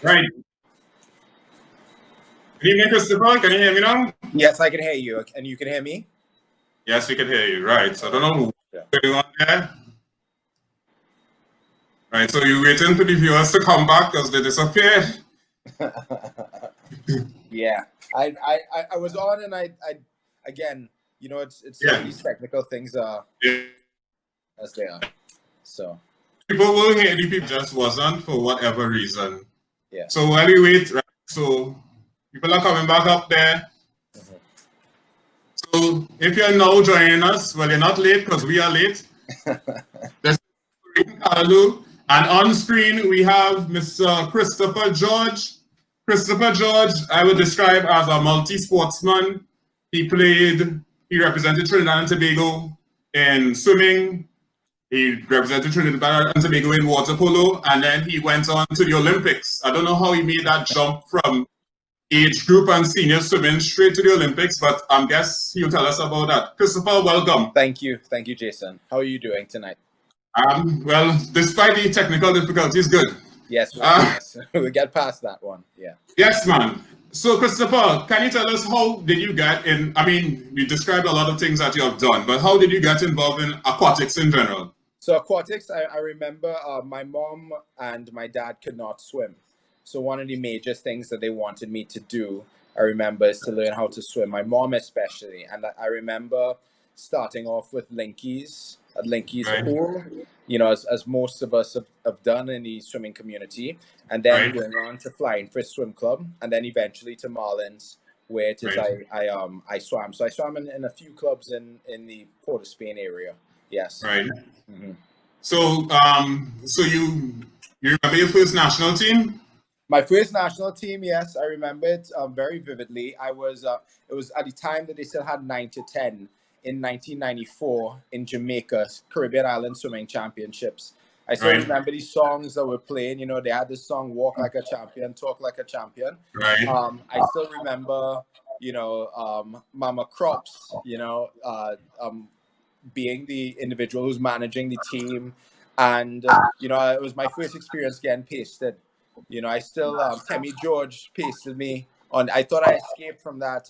Right. Good evening, Christopher. Can you hear me now? Yes, I can hear you. And you can hear me? Yes, we can hear you. Right. So I don't know what's going on there. Right. So you're waiting for the viewers to come back because they disappeared. Yeah. I was on and I again, you know, it's some of these technical things are as they are. So people will hear the people just wasn't for whatever reason. Yeah. So while we wait, right, so people are coming back up there. So if you're now joining us, well, you're not late because we are late. This is Chlorine Callaloo, and on screen we have Mr. Christopher George. Christopher George, I would describe as a multi-sportsman. He represented Trinidad and Tobago in swimming. He represented Trinidad and Tobago in water polo, and then he went on to the Olympics. I don't know how he made that jump from age group and senior swimming straight to the Olympics, but I guess he'll tell us about that. Christopher, welcome. Thank you, Jason. How are you doing tonight? Well, despite the technical difficulties, good. Yes, yes. We'll get past that one. Yeah. Yes, man. So, Christopher, can you tell us how did you get in? I mean, you described a lot of things that you have done, but how did you get involved in aquatics in general? So aquatics, I remember my mom and my dad could not swim. So one of the major things that they wanted me to do, I remember, is to learn how to swim. My mom especially. And I remember starting off with Linkies at Linkies Pool, you know, as most of us have done in the swimming community. And then going on to Flying Fish Swim Club, and then eventually to Marlins, where it is I swam. So I swam in a few clubs in the Port of Spain area. Yes. Right. Mm-hmm. So, so you remember your first national team? My first national team, yes, I remember it very vividly. It was at the time that they still had 9 to 10 in 1994 in Jamaica, Caribbean Island Swimming Championships. I still remember these songs that were playing. You know, they had this song "Walk Like a Champion, Talk Like a Champion." Right. I still remember, you know, Mama Crops, you know, being the individual who's managing the team, and you know, it was my first experience getting pasted. You know, I still Kemi George pasted me on. I thought I escaped from that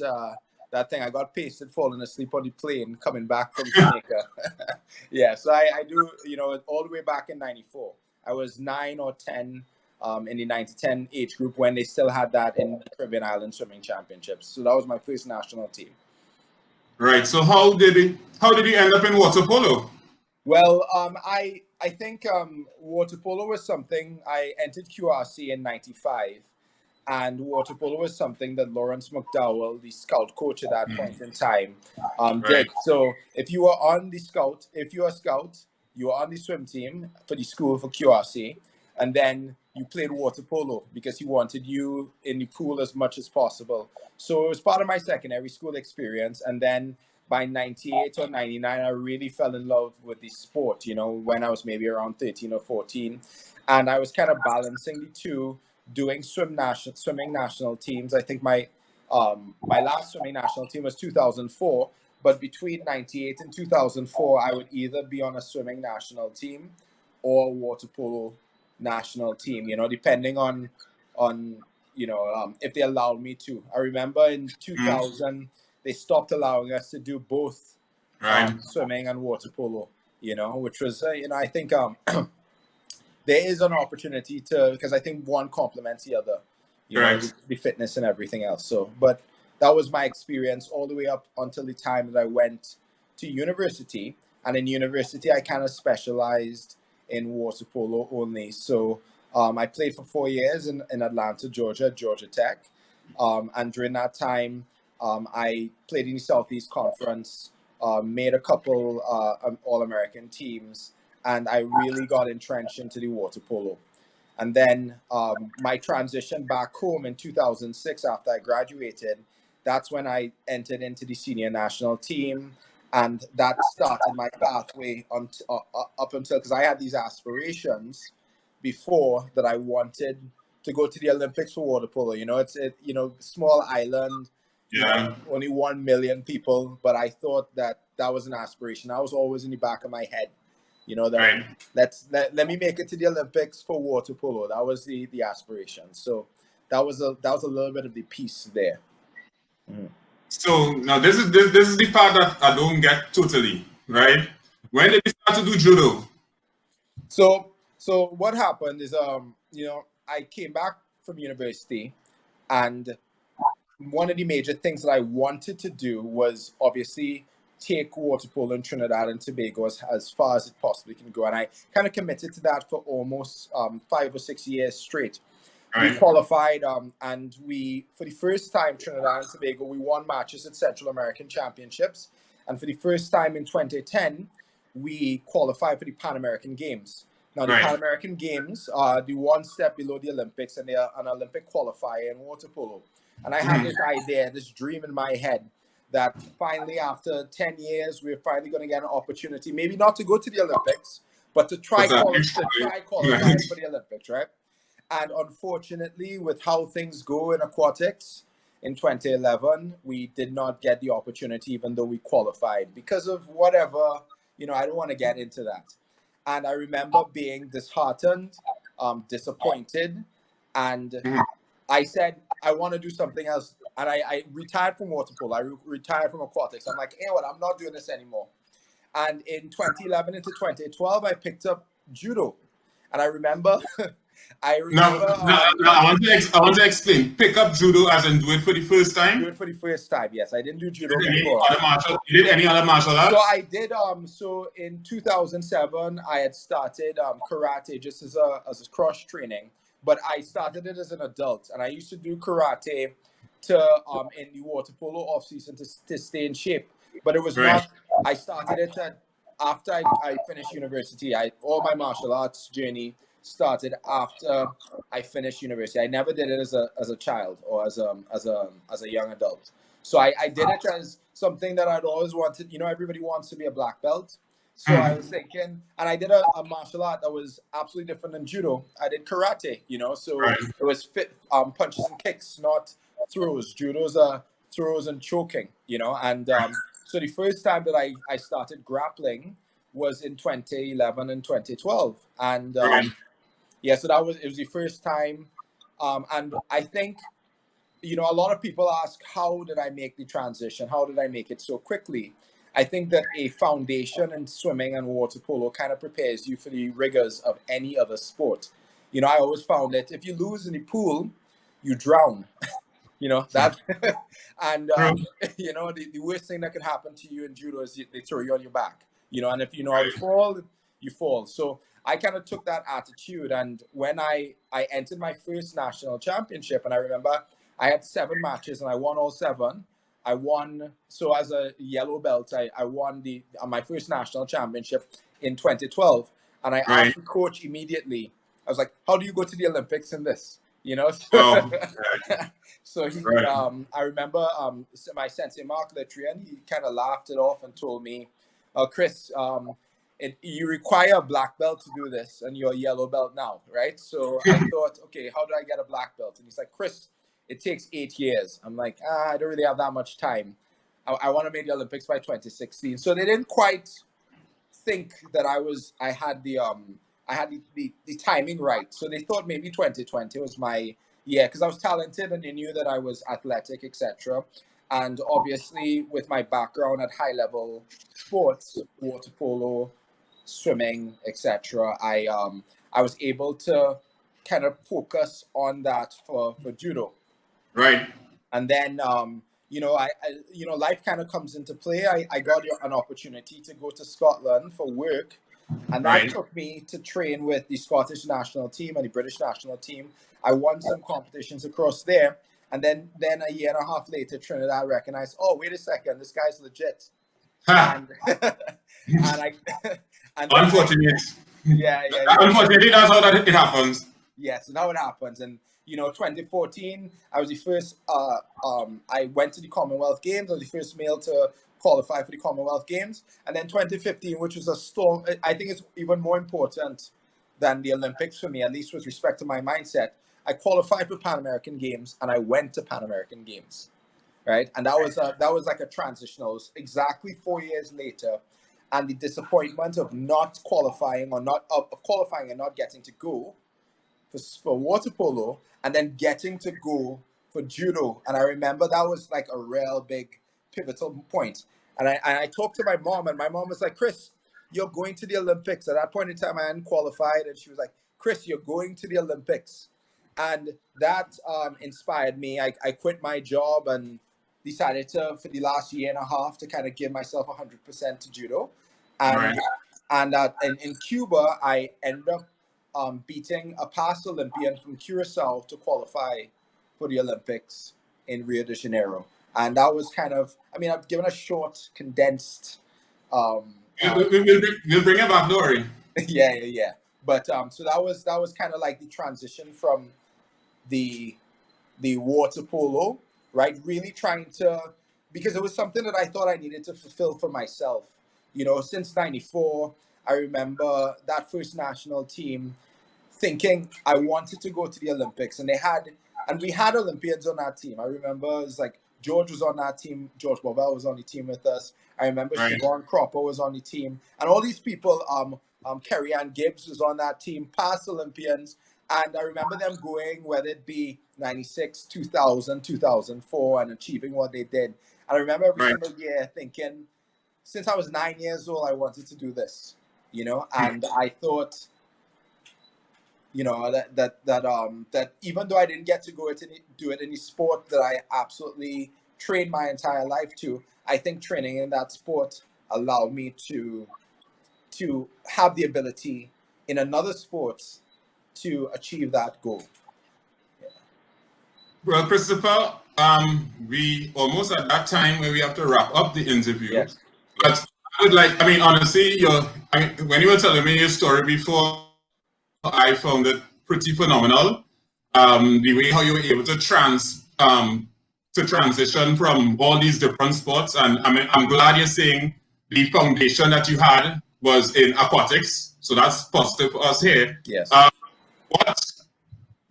thing. I got pasted falling asleep on the plane coming back from Jamaica. Yeah, so I do, you know, all the way back in '94. I was 9 or 10 in the 9 to 10 age group when they still had that in the Caribbean Island Swimming Championships. So that was my first national team. Right. So how did he end up in water polo? Well, I think water polo was something I entered QRC in '95, and water polo was something that Lawrence McDowell, the scout coach at that point in time, did. So if you were on the scout, if you were a scout, you were on the swim team for the school for QRC, and then you played water polo because he wanted you in the pool as much as possible. So it was part of my secondary school experience, and then by 98 or 99, I really fell in love with the sport, you know, when I was maybe around 13 or 14. And I was kind of balancing the two, doing swimming national teams. I think my last swimming national team was 2004. But between 98 and 2004, I would either be on a swimming national team or water polo national team, you know, depending on you know, if they allowed me to. I remember in 2000, they stopped allowing us to do both swimming and water polo, you know, which was, you know, I think there is an opportunity to, because I think one complements the other, you know, the fitness and everything else. So, but that was my experience all the way up until the time that I went to university. And in university, I kind of specialized in water polo only. So I played for 4 years in Atlanta, Georgia, Georgia Tech. And during that time, I played in the Southeast Conference, made a couple All-American teams, and I really got entrenched into the water polo. And then my transition back home in 2006 after I graduated, that's when I entered into the senior national team. And that started my pathway up until, because I had these aspirations before that I wanted to go to the Olympics for water polo. You know, you know, small island, you know, only 1 million people. But I thought that was an aspiration. I was always in the back of my head. You know, Right. let me make it to the Olympics for water polo. That was the aspiration. So that was a little bit of the piece there. So now this is the part that I don't get totally, right? When did you start to do judo? So what happened is you know, I came back from university, and one of the major things that I wanted to do was obviously take water polo in Trinidad and Tobago as far as it possibly can go. And I kind of committed to that for almost 5 or 6 years straight. We Right. qualified, and we, for the first time, Trinidad and Tobago, we won matches at Central American Championships. And for the first time in 2010, we qualified for the Pan American Games. Now, the Right. Pan American Games are the one step below the Olympics, and they are an Olympic qualifier in water polo. And I had this idea, this dream in my head that finally, after 10 years, we're finally going to get an opportunity, maybe not to go to the Olympics, but to try qualifying for the Olympics, right? And unfortunately, with how things go in aquatics in 2011, we did not get the opportunity, even though we qualified because of whatever, you know, I don't want to get into that. And I remember being disheartened, disappointed, and I said, I want to do something else. And I retired from water polo. I retired from aquatics. I'm like, hey, what? I'm not doing this anymore. And in 2011 into 2012, I picked up judo. And I remember, Now, I want to explain. Pick up judo as in do it for the first do time. it for the first time. Yes, I didn't do judo Any before. other you did any other martial arts? So I did. So in 2007, I had started karate just as a cross training, but I started it as an adult, and I used to do karate to in the water polo off season to stay in shape. But it was Right. not. I started it after I finished university. All my martial arts journey started after I finished university. I never did it as a child or as a young adult. So I did it as something that I'd always wanted. You know, everybody wants to be a black belt. So I was thinking, and I did a martial art that was absolutely different than judo. I did karate, you know, so Right. it was fit punches and kicks, not throws. Judo's throws and choking, you know. And so the first time that I started grappling was in 2011 and 2012. And Right. yeah, so it was the first time. And I think, you know, a lot of people ask, how did I make the transition? How did I make it so quickly? I think that a foundation in swimming and water polo kind of prepares you for the rigors of any other sport. You know, I always found that if you lose in the pool, you drown. You know, that, and, you know, the worst thing that could happen to you in judo is they throw you on your back, you know, and if you know how to fall, you fall. So I kind of took that attitude. And when I entered my first national championship, and I remember I had 7 matches and I won all 7. I won, so as a yellow belt, I won my first national championship in 2012. And I asked the coach immediately, I was like, how do you go to the Olympics in this? You know, so he, I remember my sensei Mark Litrian, he kind of laughed it off and told me, Chris, you require a black belt to do this, and you're a yellow belt now, right? So I thought, okay, how do I get a black belt? And he's like, Chris, it takes 8 years. I'm like, I don't really have that much time. I want to make the Olympics by 2016. So they didn't quite think that I had the timing right. So they thought maybe 2020 was my year because I was talented and they knew that I was athletic, etc. And obviously, with my background at high level sports, water polo, swimming, etc., I was able to kind of focus on that for judo. Right. And then you know, you know, life kind of comes into play. I got an opportunity to go to Scotland for work, and that took me to train with the Scottish national team and the British national team. I won some competitions across there, and then a year and a half later, Trinidad recognized, oh, wait a second, this guy's legit. And and I and unfortunate. Yeah. Unfortunately, that's how it happens. Yes, now it happens. And you know, 2014, I was the first. I went to the Commonwealth Games. I was the first male to qualify for the Commonwealth Games. And then 2015, which was a storm. I think it's even more important than the Olympics for me, at least with respect to my mindset. I qualified for Pan American Games, and I went to Pan American Games, right? And that was like a transitional. It was exactly 4 years later, and the disappointment of not qualifying or not of qualifying and not getting to go for water polo, and then getting to go for judo. And I remember that was like a real big pivotal point. And I talked to my mom, and my mom was like, Chris, you're going to the Olympics. At that point in time, I hadn't qualified, and she was like, Chris, you're going to the Olympics. And that inspired me. I quit my job and decided to, for the last year and a half, to kind of give myself 100% to judo. And in Cuba, I ended up beating a past Olympian from Curacao to qualify for the Olympics in Rio de Janeiro. And that was kind of, I mean, I've given a short, condensed. We'll bring it back, don't worry. Yeah. But so that was kind of like the transition from the water polo, right? Really trying to, because it was something that I thought I needed to fulfill for myself. You know, since '94, I remember that first national team thinking I wanted to go to the Olympics, and we had Olympians on that team. I remember it was like George was on that team. George Bovell was on the team with us. I remember Siobhan Cropper was on the team, and all these people. Kerry Ann Gibbs was on that team, past Olympians, and I remember them going, whether it be '96, 2000, 2004, and achieving what they did. And I remember every single year thinking, since I was 9 years old, I wanted to do this, you know, and I thought, you know, that even though I didn't get to do it in the sport that I absolutely trained my entire life to, I think training in that sport allowed me to have the ability in another sport to achieve that goal. Yeah. Well, Christopher, we almost at that time where we have to wrap up the interview. Yes. But I would like, I mean, honestly, when you were telling me your story before, I found it pretty phenomenal. The way how you were able to transition from all these different sports, and I mean, I'm glad you're saying the foundation that you had was in aquatics, so that's positive for us here. Yes. What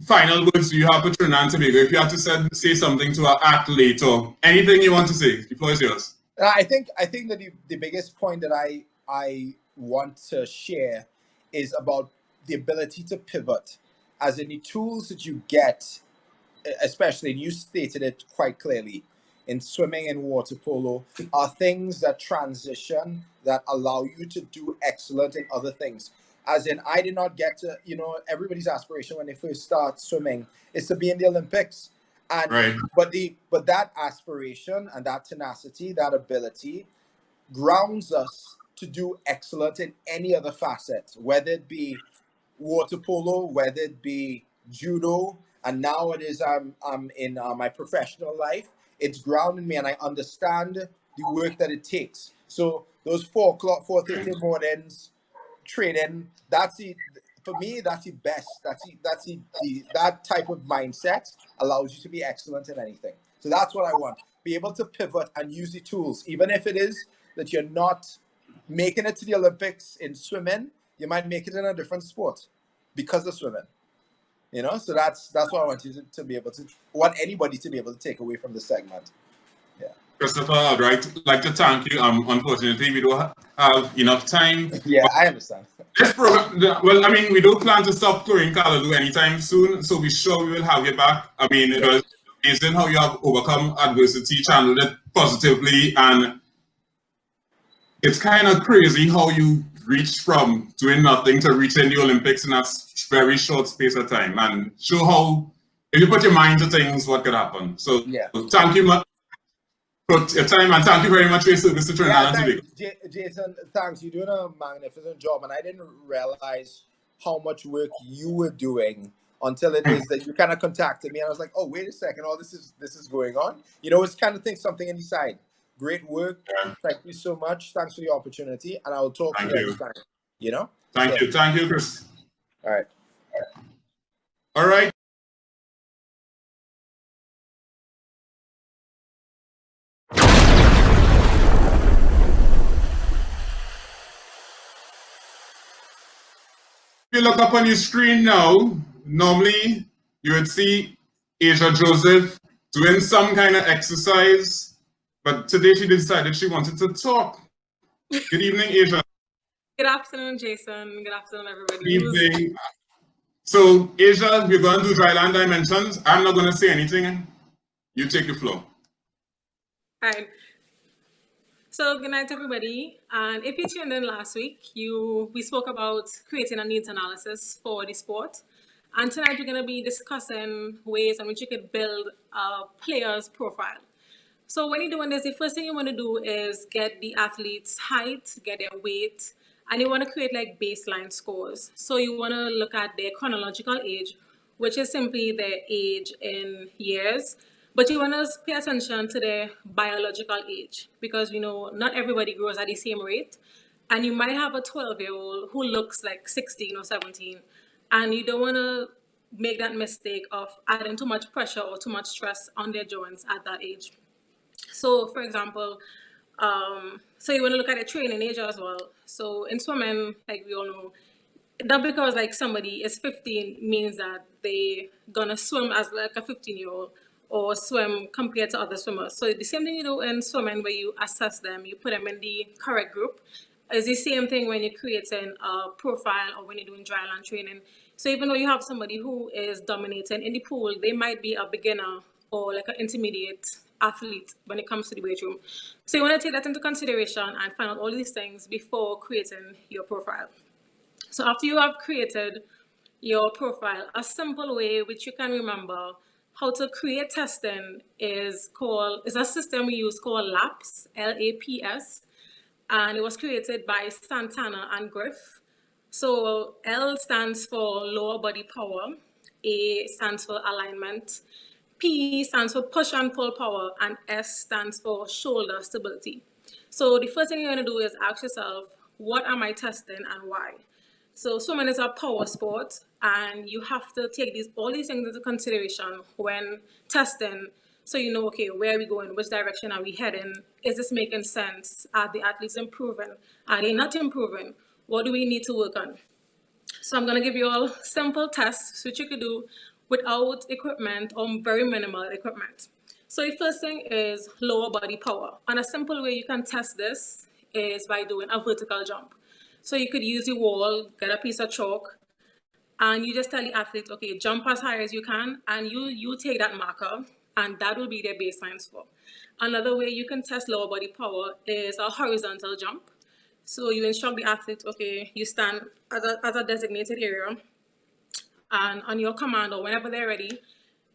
final words do you have for Trinidad and Tobago? If you have to say something to an athlete or anything you want to say, the floor is yours. I think that the biggest point that I want to share is about the ability to pivot, as in the tools that you get, especially, and you stated it quite clearly, in swimming and water polo, are things that transition, that allow you to do excellent in other things. As in, I did not get to, you know, everybody's aspiration when they first start swimming is to be in the Olympics. And but that aspiration and that tenacity, that ability, grounds us to do excellent in any other facet, whether it be water polo, whether it be judo, and now it is I'm in my professional life. It's grounded me, and I understand the work that it takes. So those 4:30 mornings training, for me, that's the best. That type of mindset allows you to be excellent in anything. So that's what I want. Be able to pivot and use the tools, even if it is that you're not making it to the Olympics in swimming, you might make it in a different sport because of swimming. You know, so that's what I want you to be able to, want anybody to be able to take away from this segment. Yeah. Christopher, I'd like to thank you. Unfortunately, we don't have enough time. Yeah, I understand. This program, well, I mean, we don't plan to stop Chlorine Callaloo anytime soon, so we're sure we will have you back. I mean, it was amazing how you have overcome adversity, channeled it positively, and it's kind of crazy how you reached from doing nothing to reaching the Olympics in that very short space of time, and show how, if you put your mind to things, what could happen. So yeah, thank you for your time, and thank you very much for your service to Trinidad and Tobago. Jason, thanks. You're doing a magnificent job, and I didn't realize how much work you were doing until it is that you kind of contacted me, and I was like, oh, wait a second, this is going on. You know, it's kind of something on the side. Great work. Yeah. Thank you so much. Thanks for the opportunity, and I will talk to you next time. You know? Thank you, Chris. All right. All right. If you look up on your screen now, normally you would see Asia Joseph doing some kind of exercise, but today she decided she wanted to talk Good evening, Asia. Good afternoon, Jason. Good afternoon, everybody. Good evening. So, Asia, we're going to do dryland dimensions. I'm not going to say anything. You take the floor. All right. So good night, everybody. And if you tuned in last week, we spoke about creating a needs analysis for the sport. And tonight we're going to be discussing ways in which you could build a player's profile. So when you're doing this, the first thing you want to do is get the athlete's height, get their weight, and you want to create like baseline scores. So you want to look at their chronological age, which is simply their age in years. But you want to pay attention to their biological age because, not everybody grows at the same rate. And you might have a 12-year-old who looks like 16 or 17, and you don't want to make that mistake of adding too much pressure or too much stress on their joints at that age. So, for example, so you want to look at the training age as well. So in swimming, like we all know, not because like somebody is 15 means that they gonna swim as like a 15-year-old or swim compared to other swimmers. So the same thing you do in swimming where you assess them, you put them in the correct group, is the same thing when you're creating a profile or when you're doing dryland training. So even though you have somebody who is dominating in the pool, they might be a beginner or like an intermediate athlete when it comes to the weight room. So you want to take that into consideration and find out all these things before creating your profile. So after you have created your profile, a simple way which you can remember how to create testing is a system we use called LAPS, LAPS, and it was created by Santana and Griff. So L stands for lower body power, A stands for alignment, P stands for push and pull power, and S stands for shoulder stability. So the first thing you're going to do is ask yourself, what am I testing and why? So swimming is a power sport, and you have to take all these things into consideration when testing. So you know, okay, where are we going? Which direction are we heading? Is this making sense? Are the athletes improving? Are they not improving? What do we need to work on? So I'm going to give you all simple tests which you could do without equipment or very minimal equipment. So the first thing is lower body power. And a simple way you can test this is by doing a vertical jump. So you could use the wall, get a piece of chalk, and you just tell the athlete, okay, jump as high as you can, and you take that marker, and that will be their baseline score. Another way you can test lower body power is a horizontal jump. So you instruct the athlete, okay, you stand at a designated area, and on your command or whenever they're ready,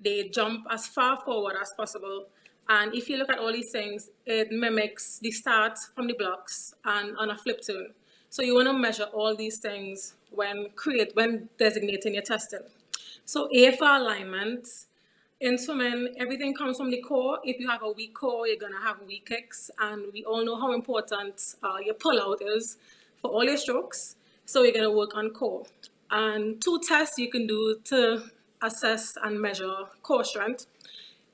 they jump as far forward as possible. And if you look at all these things, it mimics the start from the blocks and on a flip turn. So you want to measure all these things when designating your testing. So A for alignment. In swimming, everything comes from the core. If you have a weak core, you're going to have weak kicks. And we all know how important your pull-out is for all your strokes. So you're going to work on core. And 2 tests you can do to assess and measure core strength.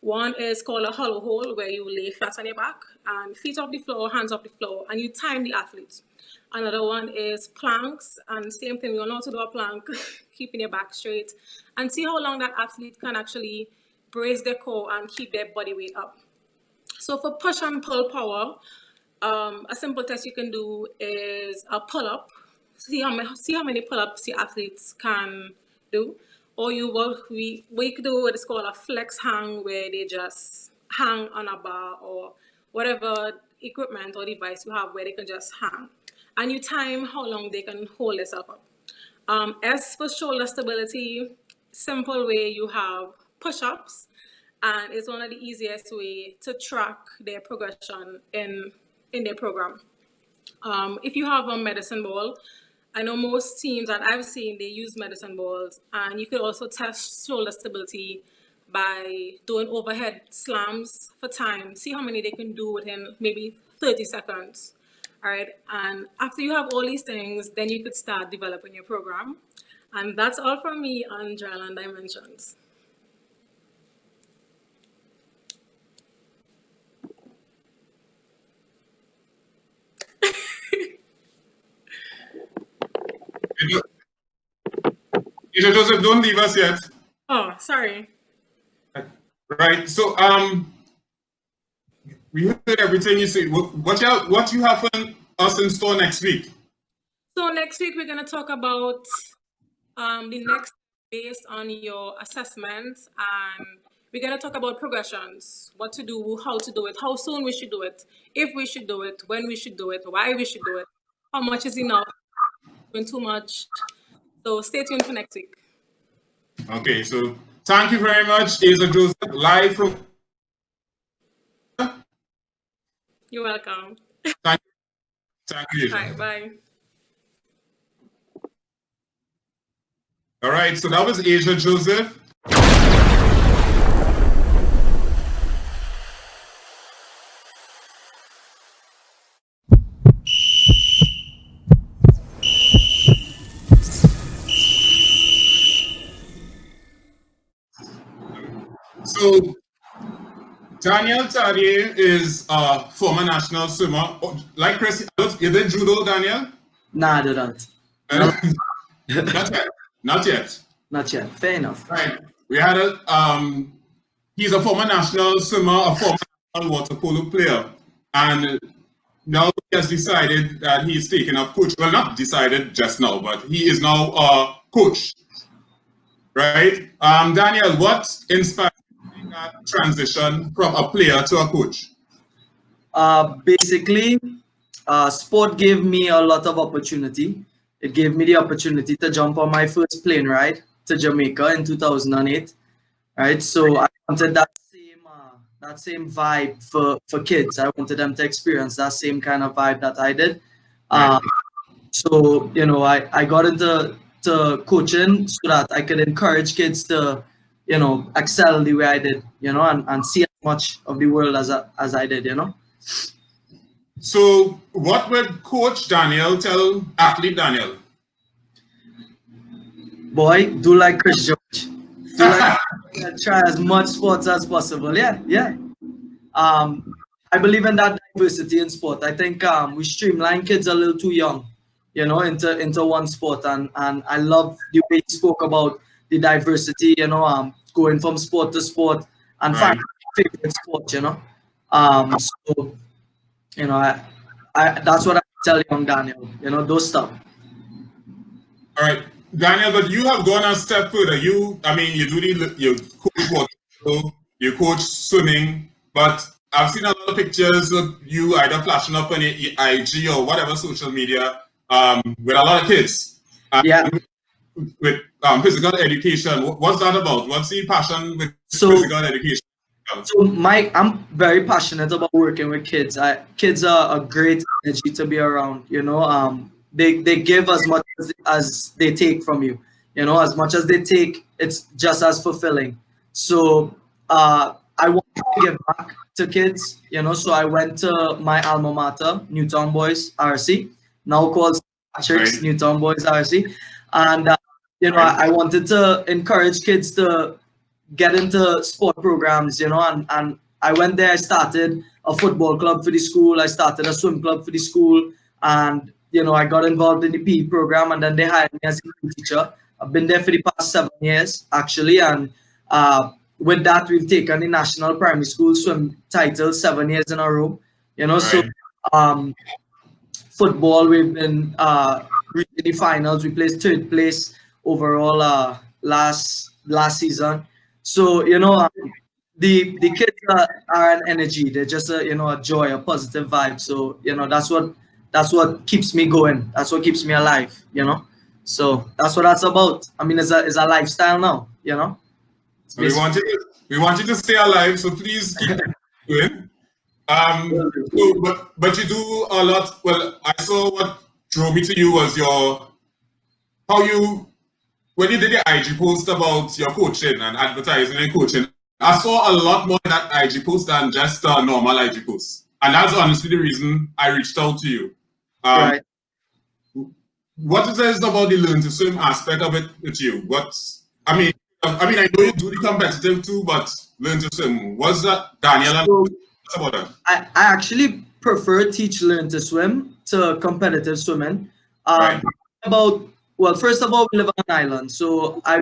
One is called a hollow hold, where you lay flat on your back and feet off the floor, hands off the floor, and you time the athlete. Another one is planks, and same thing, you know how to do a plank, keeping your back straight, and see how long that athlete can actually brace their core and keep their body weight up. So for push and pull power, a simple test you can do is a pull-up. See how many pull-ups your athletes can do. Or what you could do what is called a flex hang, where they just hang on a bar or whatever equipment or device you have where they can just hang. And you time how long they can hold themselves up. S for shoulder stability, simple way you have push-ups, and it's one of the easiest way to track their progression in their program. If you have a medicine ball, I know most teams that I've seen, they use medicine balls, and you could also test shoulder stability by doing overhead slams for time. See how many they can do within maybe 30 seconds. All right, and after you have all these things, then you could start developing your program. And that's all from me on dryland dimensions. Asia Joseph, don't leave us yet. Oh, sorry. Right. So we heard everything you said. What you have us in store next week? So next week we're going to talk about the next based on your assessments, and we're going to talk about progressions, what to do, how to do it, how soon we should do it, if we should do it, when we should do it, why we should do it, how much is enough, when too much. So stay tuned for next week. Okay, so thank you very much, Asia Joseph, live from. You're welcome. Thank you. Thank you. All right, bye. All right, so that was Asia Joseph. So Daniel Tardieu is a former national swimmer. Oh, like Chris, you did judo, Daniel? Nah, I didn't. Not yet. Not yet. Not yet. Fair enough. Right. We had he's a former national swimmer, a former national water polo player, and now he has decided that he's taking up coach. Well, not decided just now, but he is now a coach. Right? Daniel, what inspired that transition from a player to a coach? Basically, sport gave me a lot of opportunity. It gave me the opportunity to jump on my first plane ride to Jamaica in 2008. Right, so I wanted that same vibe for kids. I wanted them to experience that same kind of vibe that I did. So I got into coaching so that I could encourage kids to excel the way I did, and see as much of the world as I did, So what would Coach Daniel tell athlete Daniel? Boy, do like Chris George. Do like try as much sports as possible. Yeah. I believe in that diversity in sport. I think we streamline kids a little too young, into one sport. And I love the way he spoke about the diversity, going from sport to sport and finding favorite sport, So, I that's what I tell young Daniel, those stuff. All right, Daniel, but you have gone a step further. You coach water, you coach swimming, but I've seen a lot of pictures of you either flashing up on your IG or whatever social media with a lot of kids. With physical education. What's that about? What's the passion with physical education? So I'm very passionate about working with kids. Kids are a great energy to be around. They give as much as they take from you. As much as they take, it's just as fulfilling. So I want to give back to kids. So I went to my alma mater, Newtown Boys RC, now called Church Newtown Boys RC, and I wanted to encourage kids to get into sport programs, and I went there. I started a football club for the school. I started a swim club for the school, and I got involved in the PE program, and then they hired me as a teacher. I've been there for the past 7 years, actually, and with that, we've taken the national primary school swim title 7 years in a row. So football, we've been reaching the finals. We placed 3rd place overall last season. So the kids are an energy. They're just a joy, a positive vibe. So that's what keeps me going. That's what keeps me alive. So that's what that's about. I mean, it's a lifestyle now. We want you to stay alive. So please keep doing. But you do a lot. Well, I saw what drew me to you was when you did your IG post about your coaching and advertising and coaching. I saw a lot more in that IG post than just a normal IG post, and that's honestly the reason I reached out to you. Right. What is it about the learn to swim aspect of it with you? I mean, I know you do the competitive too, but learn to swim. What's that, Daniel? What's about that? I actually prefer teach learn to swim to competitive swimming. First of all, we live on an island. So I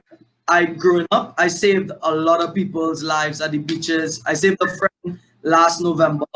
growing up, I saved a lot of people's lives at the beaches. I saved a friend last November.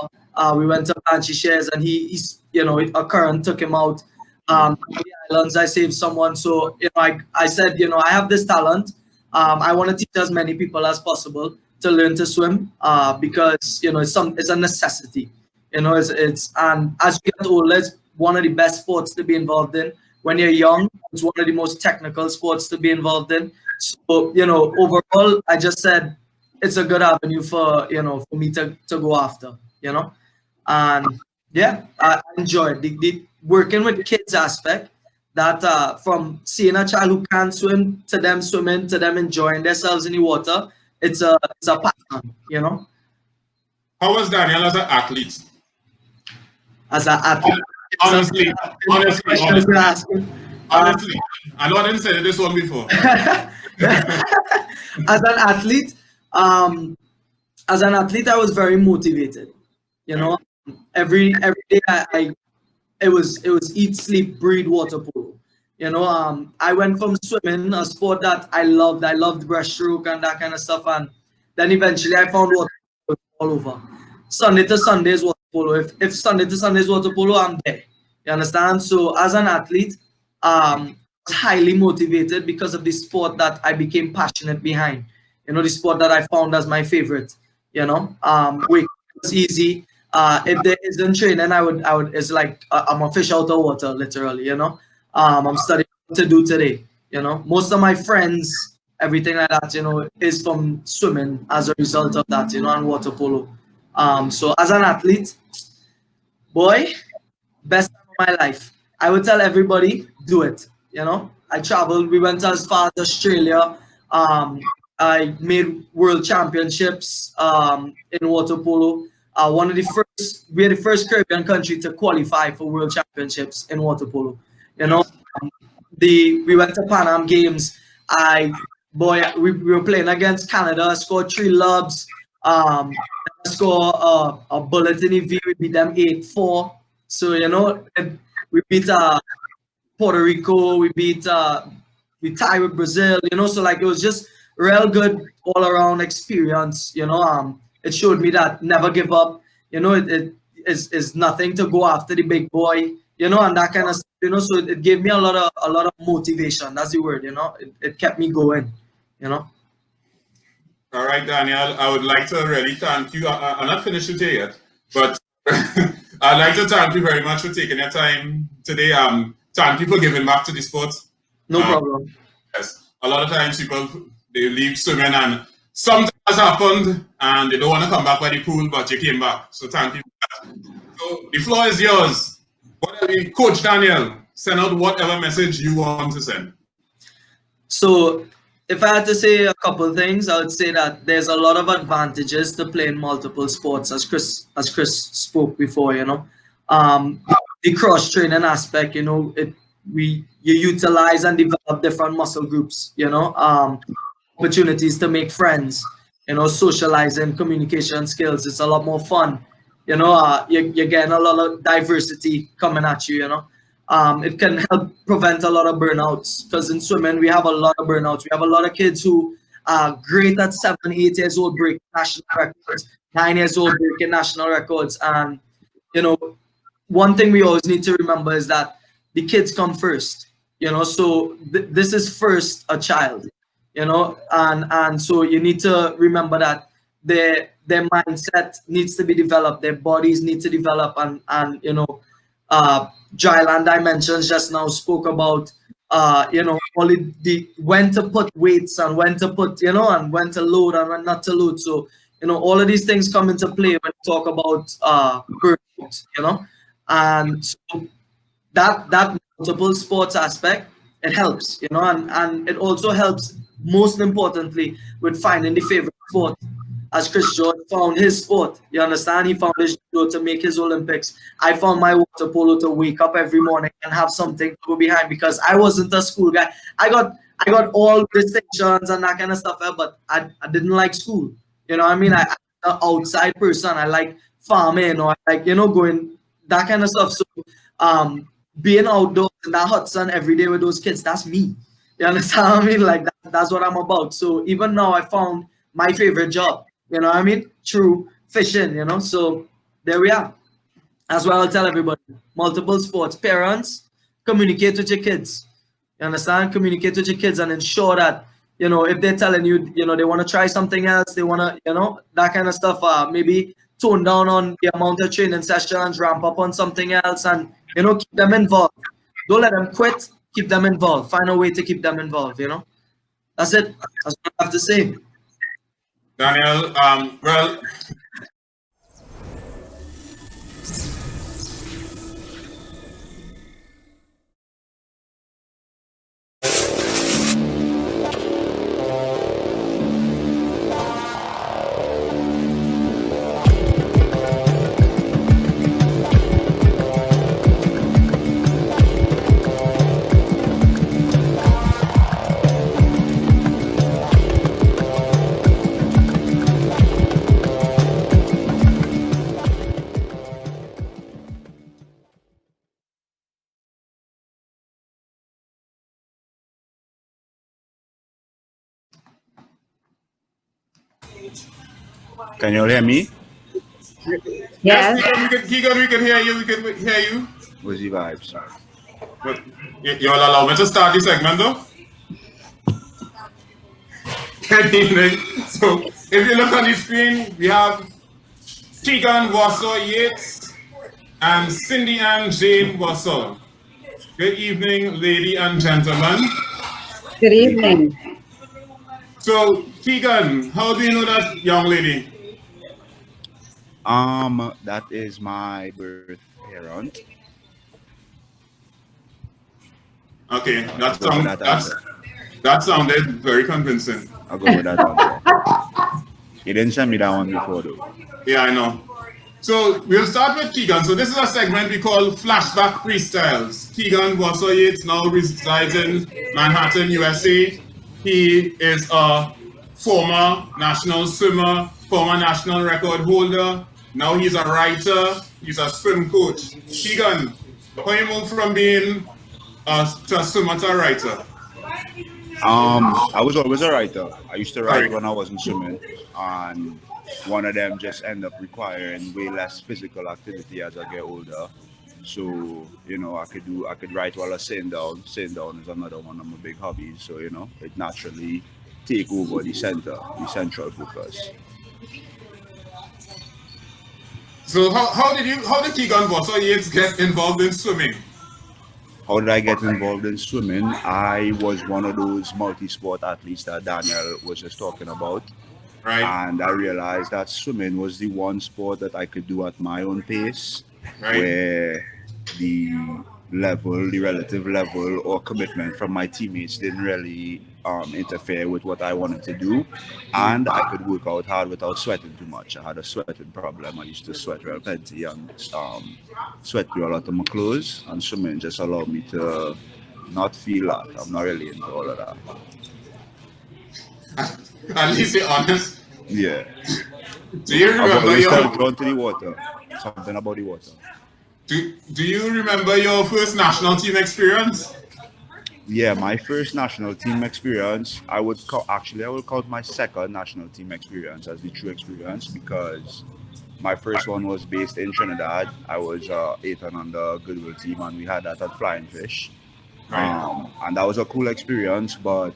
We went to Banshee Shares, and he's a current took him out. On the islands, I saved someone. So I said, I have this talent. I want to teach as many people as possible to learn to swim, because it's a necessity. It's and as you get older, it's one of the best sports to be involved in. When you're young, it's one of the most technical sports to be involved in. So overall, I just said it's a good avenue for me to go after. And yeah, I enjoyed the working with kids aspect. That from seeing a child who can't swim to them swimming to them enjoying themselves in the water, it's a passion. How was Daniel as an athlete? As an athlete. Honestly, Questions you're asking. honestly. I know I didn't say this one before. As an athlete, I was very motivated. Every day it was eat, sleep, breathe water polo. I went from swimming, a sport that I loved. I loved breaststroke and that kind of stuff, and then eventually I found water polo all over. Sunday to Sunday is water polo. If Sunday to Sunday is water polo, I'm there. You understand? So as an athlete, I was highly motivated because of the sport that I became passionate behind. The sport that I found as my favorite. Wake was easy. If there isn't training, I would. It's like I'm a fish out of water, literally. I'm studying what to do today. Most of my friends, everything like that, is from swimming as a result of that, and water polo. So as an athlete, boy, best time of my life. I would tell everybody, do it. I traveled. We went as far as Australia. I made world championships in water polo. We are the first Caribbean country to qualify for world championships in water polo. We went to Pan Am Games. We were playing against Canada. I scored 3 lobs. I scored a bullet in the V. We beat them 8-4. So we beat Puerto Rico. We tied with Brazil. So like it was just real good all around experience. It showed me that never give up. It is nothing to go after the big boy. And that kind of stuff. So it gave me a lot of motivation. That's the word. It kept me going. All right, Daniel, I would like to really thank you. I'm not finished with you yet, but I'd like to thank you very much for taking your time today. Thank you for giving back to the sport. No problem. Yes, a lot of times people, they leave swimming and something has happened and they don't want to come back by the pool, but you came back. So thank you for that. So the floor is yours. Coach Daniel, send out whatever message you want to send. So if I had to say a couple of things, I would say that there's a lot of advantages to playing multiple sports, as Chris spoke before. The cross training aspect. You utilize and develop different muscle groups. Opportunities to make friends. Socializing, communication skills. It's a lot more fun. You're getting a lot of diversity coming at you. It can help prevent a lot of burnouts, because in swimming we have a lot of burnouts. We have a lot of kids who are great at 7, 8 years old breaking national records, 9 years old breaking national records. And one thing we always need to remember is that the kids come first. So this is first a child. And so you need to remember that their mindset needs to be developed, their bodies need to develop, and Dryland Dimensions just now spoke about all the when to put weights and when to put and when to load and when not to load. So all of these things come into play when we talk about burnout. And so that multiple sports aspect, it helps, and it also helps most importantly with finding the favorite sport. As Chris George found his sport, you understand? He found his judo to make his Olympics. I found my water polo to wake up every morning and have something to go behind, because I wasn't a school guy. I got all distinctions and that kind of stuff, but I didn't like school. I'm an outside person. I like farming, or I like going that kind of stuff. So being outdoors in that hot sun every day with those kids, that's me. You understand what I mean? Like that's what I'm about. So even now I found my favorite job, through fishing, you know. So there we are. That's why I'll tell everybody. Multiple sports. Parents, communicate with your kids. You understand? Communicate with your kids and ensure that, you know, if they're telling you, you know, they want to try something else, they want to, you know, that kind of stuff, maybe tone down on the amount of training sessions, ramp up on something else, and, you know, keep them involved. Don't let them quit. Keep them involved. Find a way to keep them involved, you know. That's it. That's what I have to say. Daniel, well, Can you all hear me? yes, Yes. Keegan, we can hear you. We can hear you. What's the vibes? But you'll allow me to start the segment, though? Good evening. So, if you look on the screen, we have Keegan Boisson-Yates and Cindy Ann Boisson. Good evening, lady and gentlemen. Good evening. So, Keegan, how do you know that young lady? That is my birth parent. Okay, I'll go with that answer. that sounded very convincing. I'll go with that answer. You didn't send me that one before, though. Yeah, I know. So we'll start with Keegan. So this is a segment we call Flashback Freestyles. Keegan Boisson-Yates now resides in Manhattan, USA. He is a former national swimmer, former national record holder. Now he's a writer. He's a swim coach. Keegan, how you move from being to a swimmer to a writer? I was always a writer. I used to write Right. when I wasn't swimming, and one of them just ended up requiring way less physical activity as I get older. So, you know, I could write while I'm sitting down. Sitting down is another one of my big hobbies. So, you know, it naturally take over the central focus. So how did Keegan Boisson-Yates get involved in swimming? How did I get involved in swimming? I was one of those multi-sport athletes that Daniel was just talking about. Right. And I realized that swimming was the one sport that I could do at my own pace, Right. where the relative level or commitment from my teammates didn't really interfere with what I wanted to do, and I could work out hard without sweating too much. I had a sweating problem. I used to sweat real plenty and sweat through a lot of my clothes, and swimming just allowed me to not feel that. I'm not really into all of that. At least you're honest. Yeah. Do you I've remember always your felt drawn to the water. Something about the water. do you remember your first national team experience? Yeah, my first national team experience, I would count my second national team experience as the true experience, because my first one was based in Trinidad. I was 8 and under Goodwill team, and we had that at Flying Fish. Right. And that was a cool experience, but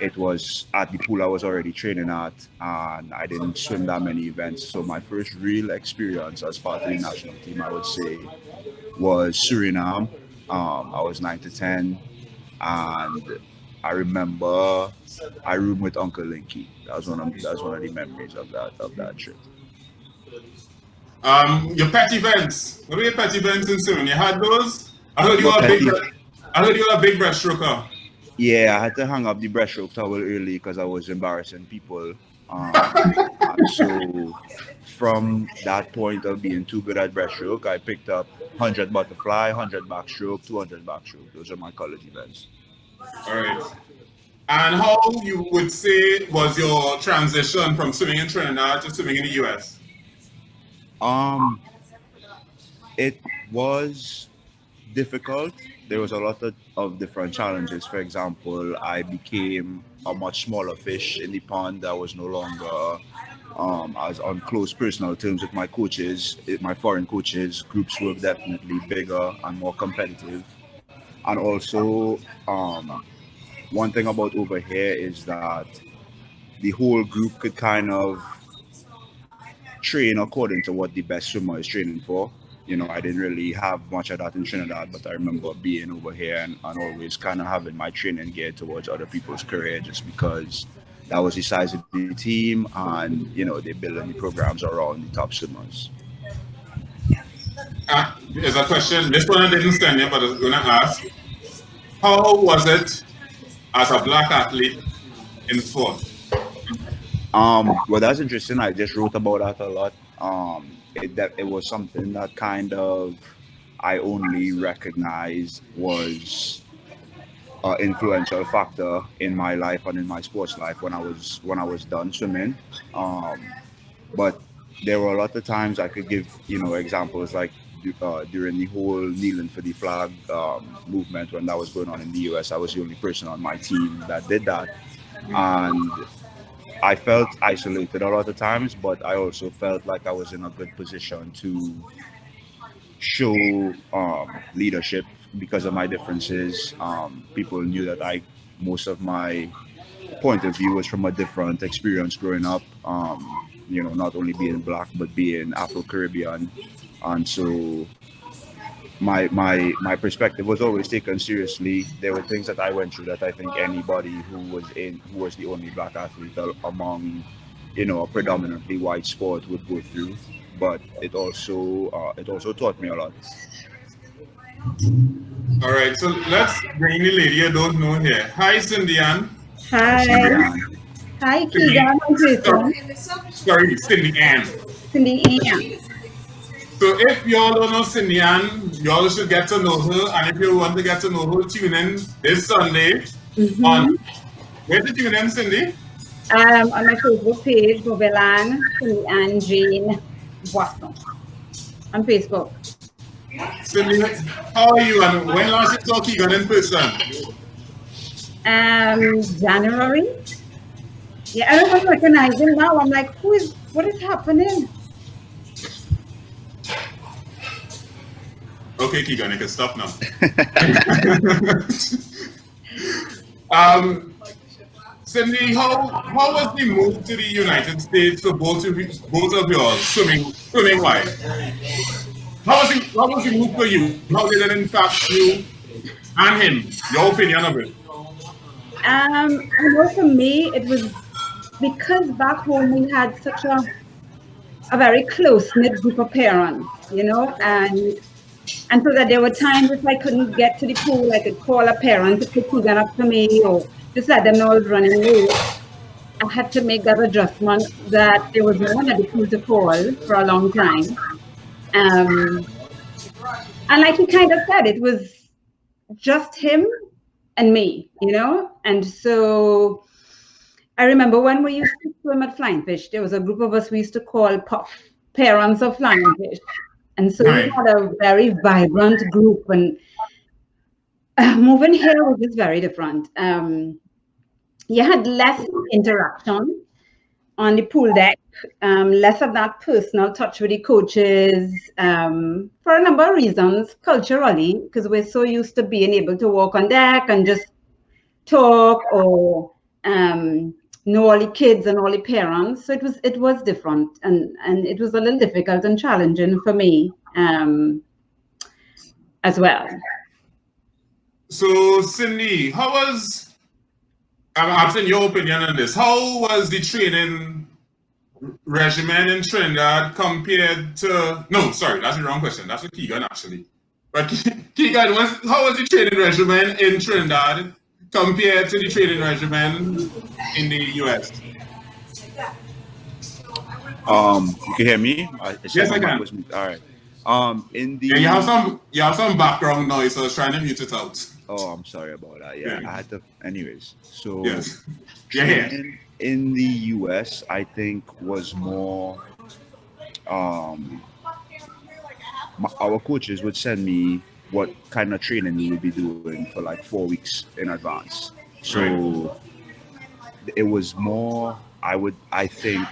it was at the pool I was already training at, and I didn't swim that many events. So my first real experience as part of the national team, I would say, was Suriname. I was 9 to 10, and I remember I roomed with Uncle Linky. That's one of the memories of that trip. Your pet events. What were your pet events in swimming? You had those? I heard you My were a pet big breaststroker. Yeah, I had to hang up the breaststroke towel early because I was embarrassing people. And so from that point of being too good at breaststroke, I picked up 100 butterfly, 100 backstroke, 200 backstroke. Those are my college events. All right. And how you would say was your transition from swimming in Trinidad to swimming in the US? It was difficult. There was a lot of different challenges. For example, I became a much smaller fish in the pond. I was no longer I was on close personal terms with my coaches, my foreign coaches. Groups were definitely bigger and more competitive. And also, one thing about over here is that the whole group could kind of train according to what the best swimmer is training for. You know, I didn't really have much of that in Trinidad, but I remember being over here and always kind of having my training geared towards other people's career just because that was the size of the team and, you know, they building the programs around the top swimmers. There's a question. This one I didn't send you, but I was going to ask. How was it as a black athlete in sport? Well, that's interesting. I just wrote about that a lot. It was something that kind of I only recognized was an influential factor in my life and in my sports life when I was done swimming. But there were a lot of times I could give, you know, examples like during the whole kneeling for the flag movement when that was going on in the US. I was the only person on my team that did that, and I felt isolated a lot of times, but I also felt like I was in a good position to show leadership because of my differences. People knew that most of my point of view was from a different experience growing up. You know, not only being black but being Afro-Caribbean, and so my perspective was always taken seriously. There were things that I went through that I think anybody who was the only black athlete among, you know, a predominantly white sport would go through. But it also taught me a lot. All right, so let's bring the lady I don't know here. Hi, Cindy Ann. Hi. Hi, Keegan Boisson. Sorry, Cindy Ann. Cindy Ann. So if y'all don't know Cindy Ann, y'all should get to know her. And if you want to get to know her, tune in this Sunday on. Where did you tune in, Cindy? On my Facebook page, Bovelan, Cindy Ann Jane Boisson. On Facebook. Cindy, how are you? And when last you saw Keegan in person? January. Yeah, I don't recognize him now. I'm like, what is happening? Okay, Keegan, you can stop now. Cindy, how was the move to the United States for both of y'all swimming wise? How was the move for you? How did it impact you and him? Your opinion of it? I know for me, it was because back home we had such a very close-knit group of parents, you know, and so that there were times if I couldn't get to the pool, I could call a parent to pick Keegan up for me or just let them know I was running late. I had to make that adjustment that there was no one at the pool to call for a long time. And like he kind of said, it was just him and me, you know? And so I remember when we used to swim at Flying Fish, there was a group of us we used to call PUF, Parents of Flying Fish. And so we had a very vibrant group, and moving here was just very different. You had less interaction on the pool deck, less of that personal touch with the coaches for a number of reasons, culturally, because we're so used to being able to walk on deck and just talk or know all the kids and all the parents. So it was different, and it was a little difficult and challenging for me as well. So Cindy, I'm asking your opinion on this. How was the training regimen in Trinidad compared to? No, sorry, that's the wrong question. That's for Keegan actually. But Keegan, how was the training regimen in Trinidad compared to the training regimen in the US? You can hear me? Yes, I can. All right. You have some background noise, so I was trying to mute it out. Oh, I'm sorry about that. Yeah. I had to. Anyways, so yes. Training in the US, I think, was more. Our coaches would send me what kind of training we would be doing for like 4 weeks in advance. So it was more. I think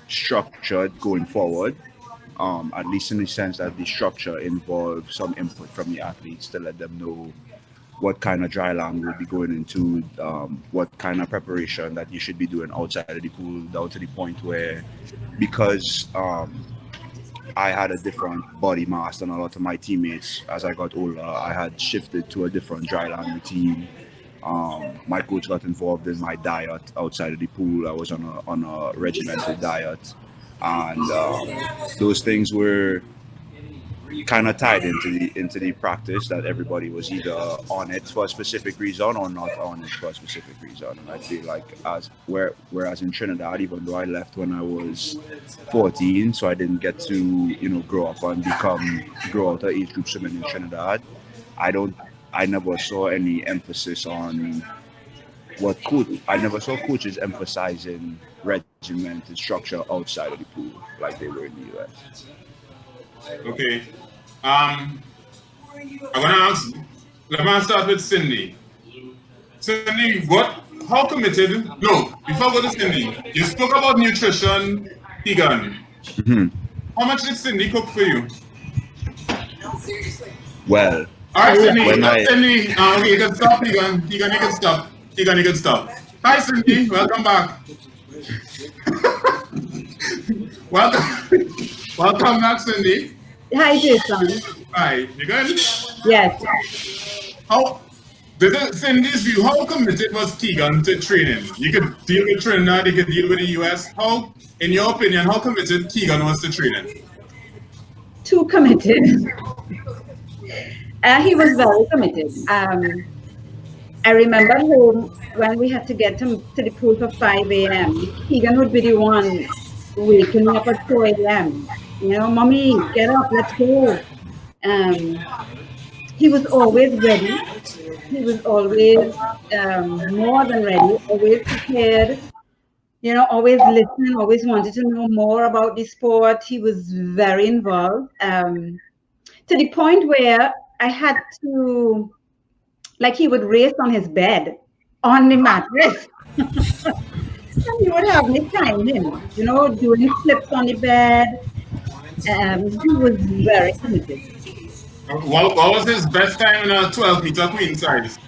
structured going forward. At least in the sense that the structure involves some input from the athletes to let them know what kind of dry land we'll be going into, what kind of preparation that you should be doing outside of the pool, down to the point where, because I had a different body mass than a lot of my teammates as I got older, I had shifted to a different dry land routine. My coach got involved in my diet outside of the pool. I was on a regimented diet, and those things were kind of tied into the practice that everybody was either on it for a specific reason or not on it for a specific reason. And I feel like whereas in Trinidad, even though I left when I was 14, so I didn't get to grow up and grow out of age group swimming in Trinidad. I never saw any emphasis on I never saw coaches emphasizing regimented structure outside of the pool like they were in the US. Okay. I'm gonna ask. Let me start with Cindy. Cindy, how committed? No, before I go to Cindy, you spoke about nutrition, Keegan. Mm-hmm. How much did Cindy cook for you? Well, all right, Cindy. Cindy, okay, you can stop, Keegan. Keegan, you can stop. Keegan, you can stop. Hi, Cindy. Welcome back. Welcome back, Cindy. Hi, Jason. Hi, you good? Yes. Cindy's view, how committed was Keegan to training? You could deal with Trinidad, you could deal with the US. How, in your opinion, how committed Keegan was to training? Too committed. He was very committed. I remember home when we had to get to the pool for 5 a.m. Keegan would be the one waking me up at 2 a.m. Mommy, get up, let's go. He was always ready. He was always more than ready, always prepared, always listening, always wanted to know more about the sport. He was very involved, to the point where I had to, he would race on his bed, on the mattress. And he would have me time him, doing flips on the bed. He was very committed. What was his best time in a 12-meter queen size?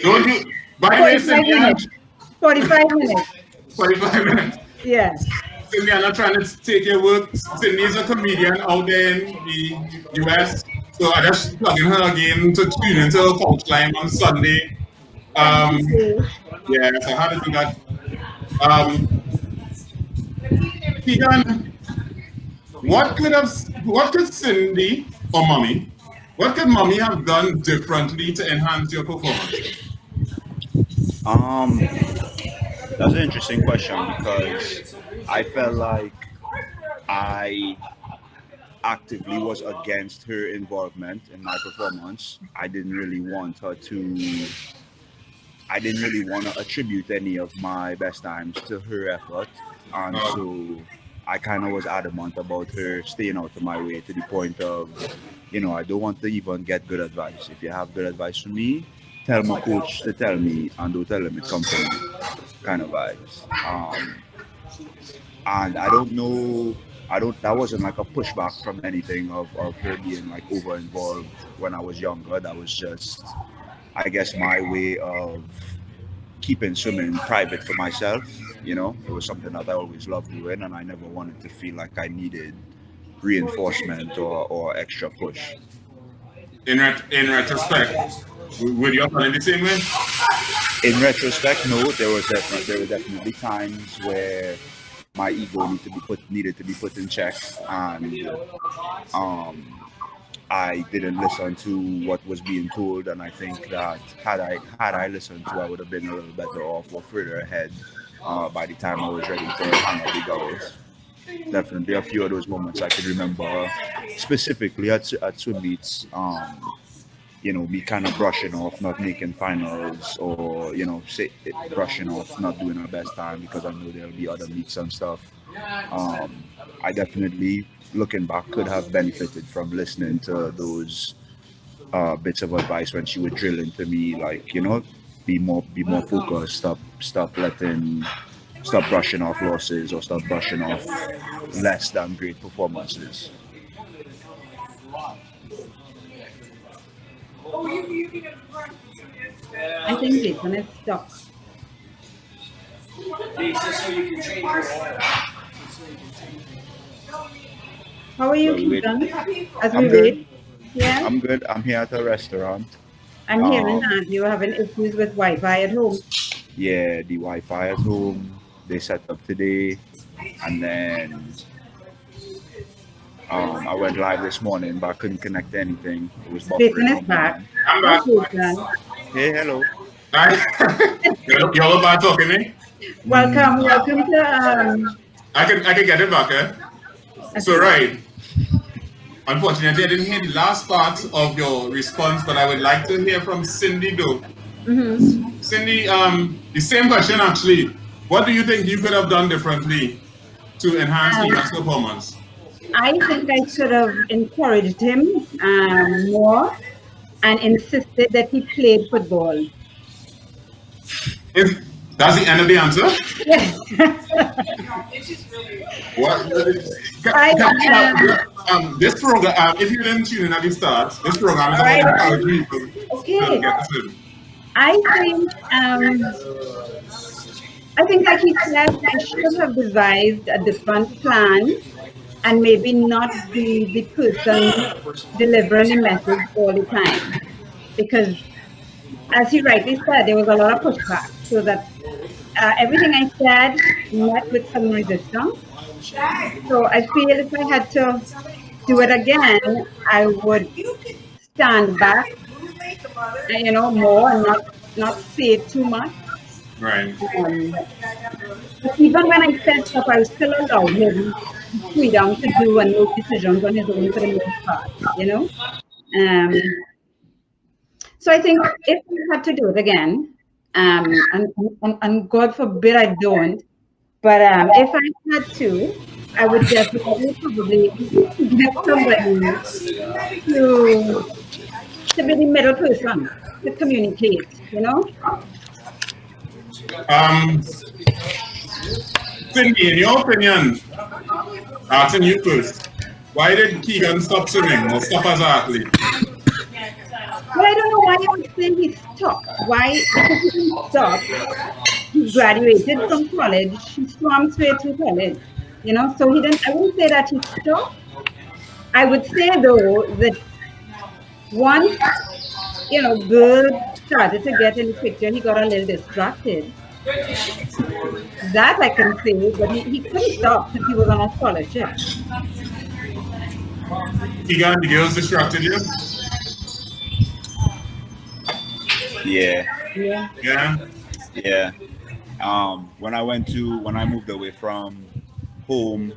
Don't you? By the way, Cindy, 45 minutes. 45 minutes. Yeah. Cindy, I'm not trying to take your work. Cindy is a comedian out there in the US. So I just plugging her again to tune into her coach line on Sunday. Yeah, so how to do that? Keegan, what could Cindy or Mommy, what could Mommy have done differently to enhance your performance? That's an interesting question because I felt like I actively was against her involvement in my performance. I didn't really want to attribute any of my best times to her effort. And so I kind of was adamant about her staying out of my way to the point of, I don't want to even get good advice. If you have good advice for me, tell my coach to tell me and don't tell him it comes from me, kind of vibes. And I don't know, that wasn't like a pushback from anything of her being like over involved when I was younger. That was just, I guess, my way of keeping swimming private for myself. It was something that I always loved doing, and I never wanted to feel like I needed reinforcement or extra push. In retrospect, would you have done it the same way? In retrospect, no. There were definitely times where my ego needed to be put in check, and I didn't listen to what was being told, and I think that had I listened to, I would have been a little better off or further ahead by the time I was ready to hang out the goggles. Definitely a few of those moments I can remember, specifically at swim meets. Me kind of brushing off not making finals, or brushing off not doing our best time because I know there'll be other meets and stuff. I definitely, looking back, could have benefited from listening to those bits of advice when she would drill into me, like, be more focused, stop letting stop brushing off losses or stop brushing off less than great performances. I think Jason is stuck. How are you, Well, wait. Keegan? As we I'm wait, good. yeah, I'm good. I'm here at a restaurant. I'm hearing Um, that you're having issues with Wi-Fi at home. yeah, the Wi-Fi at home they set up today, and then I went live this morning, but I couldn't connect to anything. It was Jason buffering is on my back. end. I'm Hi, back. Jason. Hey, hello. You're about talking to me? Welcome to I can get it back, eh? So, okay. right. Unfortunately, I didn't hear the last part of your response, but I would like to hear from Cindy, though. Cindy, the same question actually. What do you think you could have done differently to enhance Um, Keegan's performance? I think I should have encouraged him more and insisted that he played football. If that's the end of the answer, Yes. what? This program, if you didn't tune in at the start, this program is All about right. encouraging people to Okay. get this in. I think like he said, I should have devised a different plan and maybe not be the person delivering the message all the time. Because as he rightly said, there was a lot of pushback. So that everything I said met with some resistance. So I feel if I had to do it again, I would stand back, more and not say too much. Right. But even when I said stuff, I still allowed him freedom to do and make decisions on his own for the most part. So I think if I had to do it again, and God forbid I don't, but if I had to, I would definitely probably get somebody to be the middle person to communicate. Um, Cindy, in your opinion, asking you first, why did Keegan stop swimming or stop as an athlete? Well, I don't know why I would say he stopped. Why? Because he didn't stop. He graduated from college. He swam straight through college. So he didn't. I wouldn't say that he stopped. I would say though that once girls started to get in the picture, he got a little distracted. That I can say, but he couldn't stop since he was on a scholarship. Keegan, the girls distracted you? Yeah, Yeah. Yeah. yeah. When I moved away from home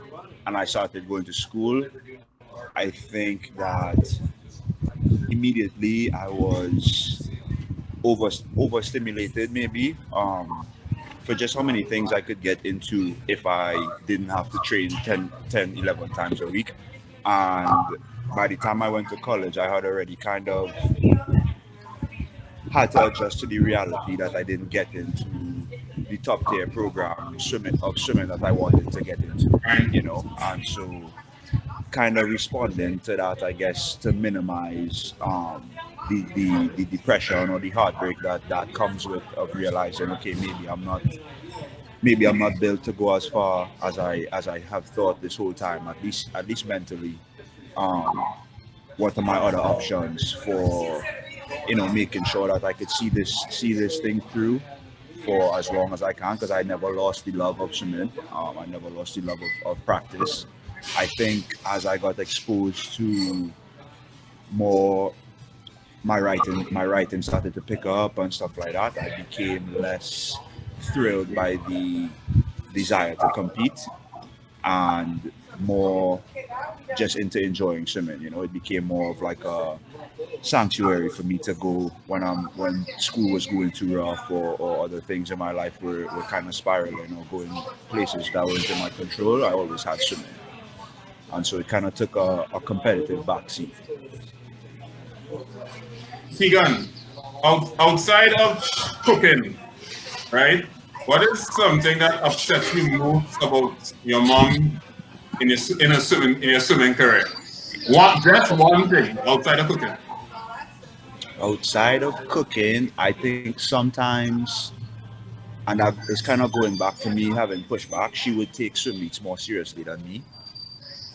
and I started going to school, I think that immediately I was overstimulated maybe for just how many things I could get into if I didn't have to train 11 times a week. And by the time I went to college, I had already kind of had to adjust to the reality that I didn't get into the top tier program swimming that I wanted to get into, and so kind of responding to that, I guess, to minimize the depression or the heartbreak that comes with of realizing, okay, maybe I'm not built to go as far as I have thought this whole time, at least mentally. What are my other options for making sure that I could see this thing through for as long as I can, because I never lost the love of swimming. I never lost the love of practice. I think as I got exposed to more, my writing started to pick up and stuff like that, I became less thrilled by the desire to compete and more just into enjoying swimming. It became more of like a sanctuary for me to go when school was going too rough or other things in my life were kind of spiraling or going places that weren't in my control. I always had swimming. And so it kind of took a competitive backseat. Keegan, outside of cooking, right? What is something that upsets you most about your mom in your swimming career? Just one thing outside of cooking. Outside of cooking, I think sometimes, and that is kind of going back to me having pushback, she would take swim meets more seriously than me.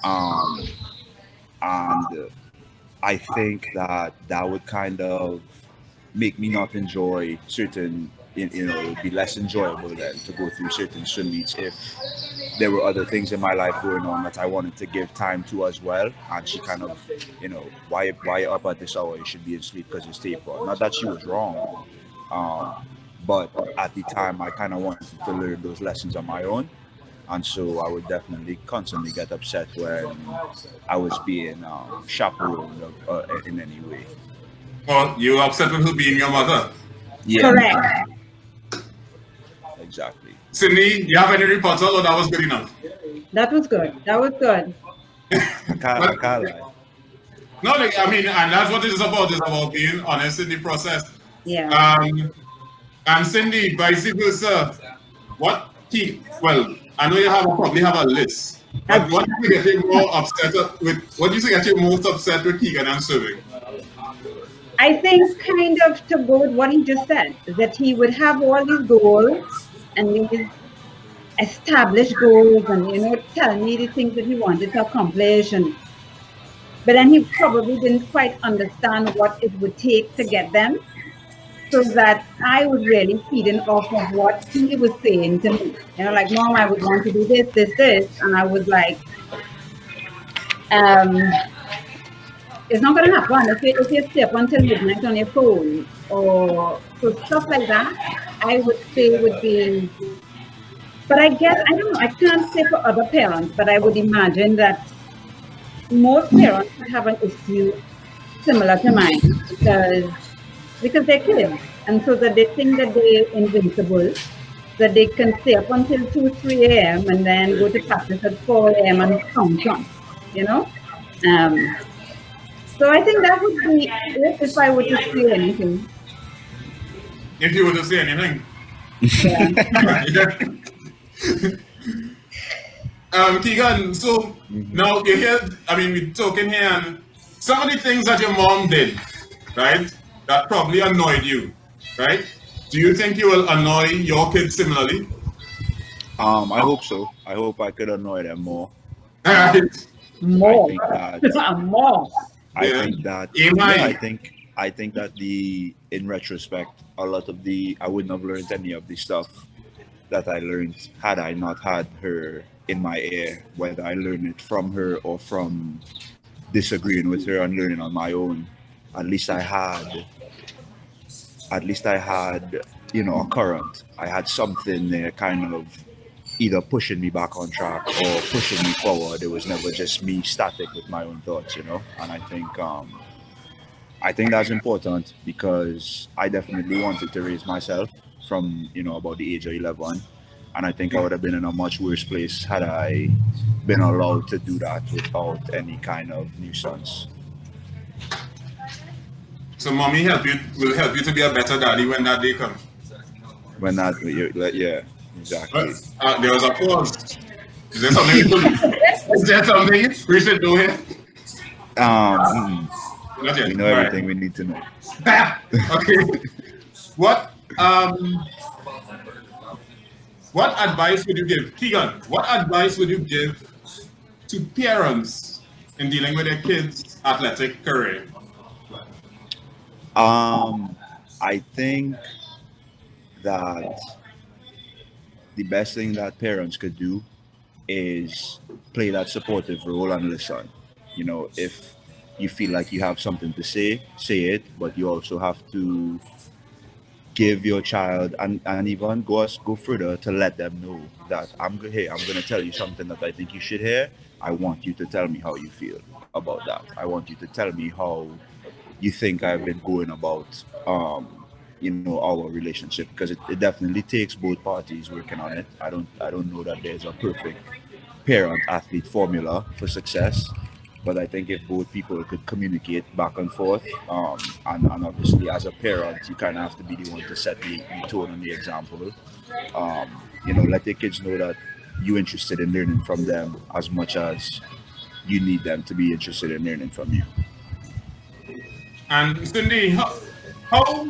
Um, and I think that that would kind of make me not enjoy certain, it would be less enjoyable then to go through certain swim meets if there were other things in my life going on that I wanted to give time to as well. And she kind of, why up at this hour? You should be asleep because it's taper. Not that she was wrong, but at the time I kind of wanted to learn those lessons on my own. And so I would definitely constantly get upset when I was being chaperoned in any way. Or you were upset with her being your mother. Yeah, Correct. exactly. Cindy, you have any rebuttal or that was good enough? That was good. That was good. I can't lie. No, I mean, and that's what it is about. It's about being honest in the process. Yeah. And Cindy, vice versa. Well, I know you probably have a list. But what do you get you more upset with? What do you get you most upset with Keegan and swimming? I think kind of to go with what he just said, that he would have all these goals and these established goals and, tell me the things that he wanted to accomplish. But then he probably didn't quite understand what it would take to get them. So that I was really feeding off of what he was saying to me. Like, Mom, I would want to do this, this, this. And I was like, it's not going to happen if you stay up until midnight on your phone or so stuff like that. I would say would be, but I guess, I don't know, I can't say for other parents, but I would imagine that most parents would have an issue similar to mine because they're kids. And so that they think that they're invincible, that they can stay up until 2, 3 a.m. and then go to practice at 4 a.m. and count on, So I think that would be it if I were to say anything. If you were to say anything. Yeah. Keegan, so now you hear, we're talking here, and some of the things that your mom did, right, that probably annoyed you, right? Do you think you will annoy your kids similarly? I hope so. I hope I could annoy them more. More. I think that more. I think that I think that in retrospect, a lot of I wouldn't have learned any of the stuff that I learned had I not had her in my ear, whether I learned it from her or from disagreeing with her and learning on my own. At least I had a current. I had something there kind of either pushing me back on track or pushing me forward. It was never just me static with my own thoughts, And I think that's important because I definitely wanted to raise myself from, about the age of 11. And I think I would have been in a much worse place had I been allowed to do that without any kind of nuisance. So mommy will help you to be a better daddy when that day comes. Yeah, exactly. There was a pause. Is there something we should do here? Not yet. We know everything we need to know. Okay. What advice would you give, Keegan? What advice would you give to parents in dealing with their kids' athletic career? I think that the best thing that parents could do is play that supportive role and listen. If you feel like you have something to say it, but you also have to give your child and even go further to let them know that I'm going to tell you something that I think you should hear. I want you to tell me how you feel about that. I want you to tell me how you think I've been going about our relationship, because it definitely takes both parties working on it. I don't know that there's a perfect parent athlete formula for success, But I think if both people could communicate back and forth, and obviously as a parent, you kind of have to be the one to set the tone and the example. Let your kids know that you're interested in learning from them as much as you need them to be interested in learning from you. And Cindy, how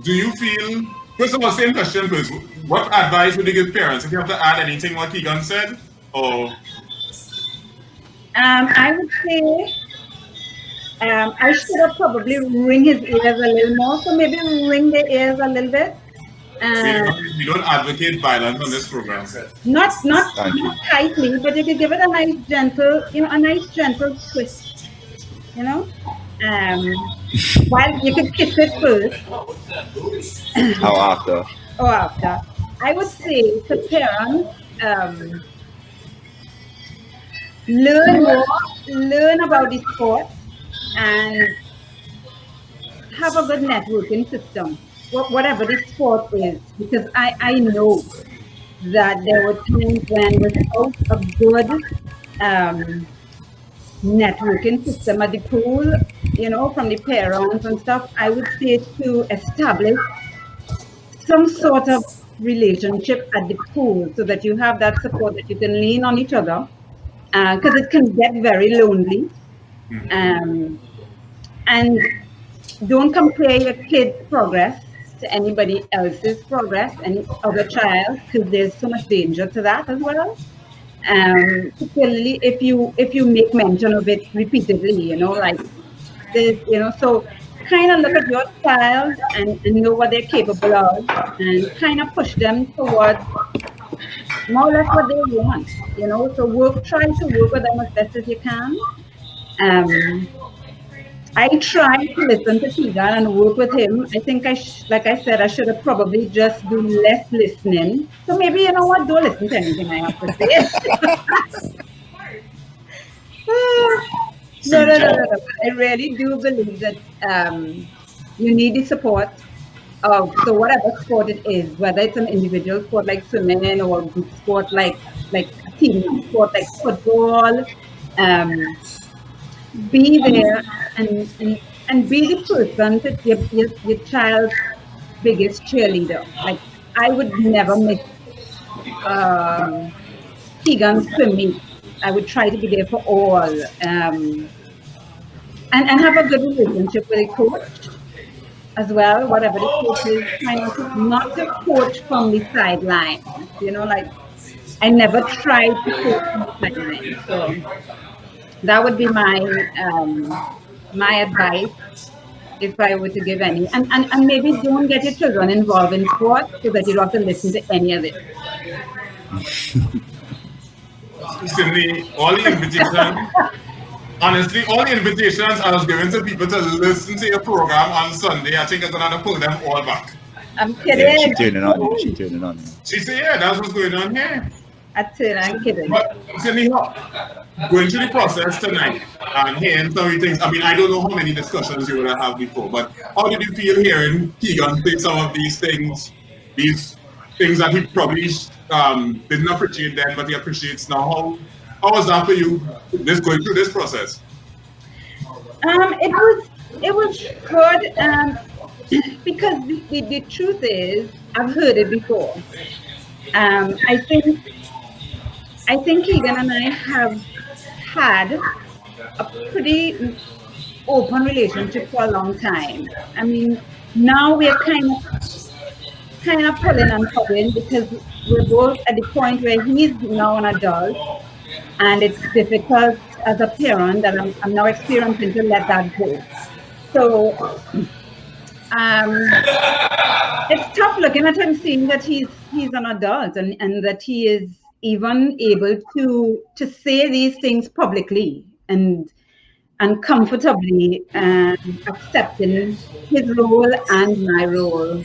do you feel? First of all, same question first. What advice would you give parents? If you have to add anything what Keegan said, or I would say I should have probably ring his ears a little more. So maybe ring the ears a little bit. we don't advocate violence on this program. Not Thank you. tightly, but you could give it a nice gentle, a nice gentle twist, you know. While you could kiss it first How after? or after. I would say to parents, learn more, learn about the sport, and have a good networking system, whatever the sport is, because I know that there were times when without a good networking system at the pool, from the parents and stuff, I would say to establish some sort of relationship at the pool so that you have that support, that you can lean on each other, because it can get very lonely. And don't compare your kid's progress to anybody else's progress, any other child, because there's so much danger to that as well. Particularly if you make mention of it repeatedly, like this, so kind of look at your child and know what they're capable of, and kind of push them towards more or less what they want, so try to work with them as best as you can. I try to listen to Keegan and work with him. I think like I said, I should have probably just do less listening. So maybe, you know what, don't listen to anything I have to say. No. I really do believe that you need the support of, so whatever sport it is, whether it's an individual sport like swimming or a group sport like a team sport like football, be there and be the person to your child's biggest cheerleader. Like, I would never miss Keegan's swim meet. I would try to be there for all, and have a good relationship with the coach as well, whatever the coach is, kind of not to coach from the sideline. Like, I never tried to coach from the sideline. So that would be my advice if I were to give any. And maybe don't get your children involved in sports so that you don't have to listen to any of it. Cindy, all the invitations, honestly, all the invitations I was giving to people to listen to your program on Sunday, I think I'm going to pull them all back. I'm kidding. She turning on you. She turning on you. She said, yeah, that's what's going on here. I'm kidding. But Cindy, going through the process tonight and hearing so many things, I mean, I don't know how many discussions you would have had before, but how did you feel hearing Keegan say some of these things that he probably didn't appreciate then, but he appreciates now? How was that for you, going through this process? It was good, because the truth is, I've heard it before. I think Keegan and I have had a pretty open relationship for a long time. I mean, now we're kind of pulling and pulling, because we're both at the point where he's now an adult, and it's difficult as a parent that I'm now experiencing to let that go. So it's tough looking at him, seeing that he's an adult and that he is even able to say these things publicly and comfortably, accepting his role and my role.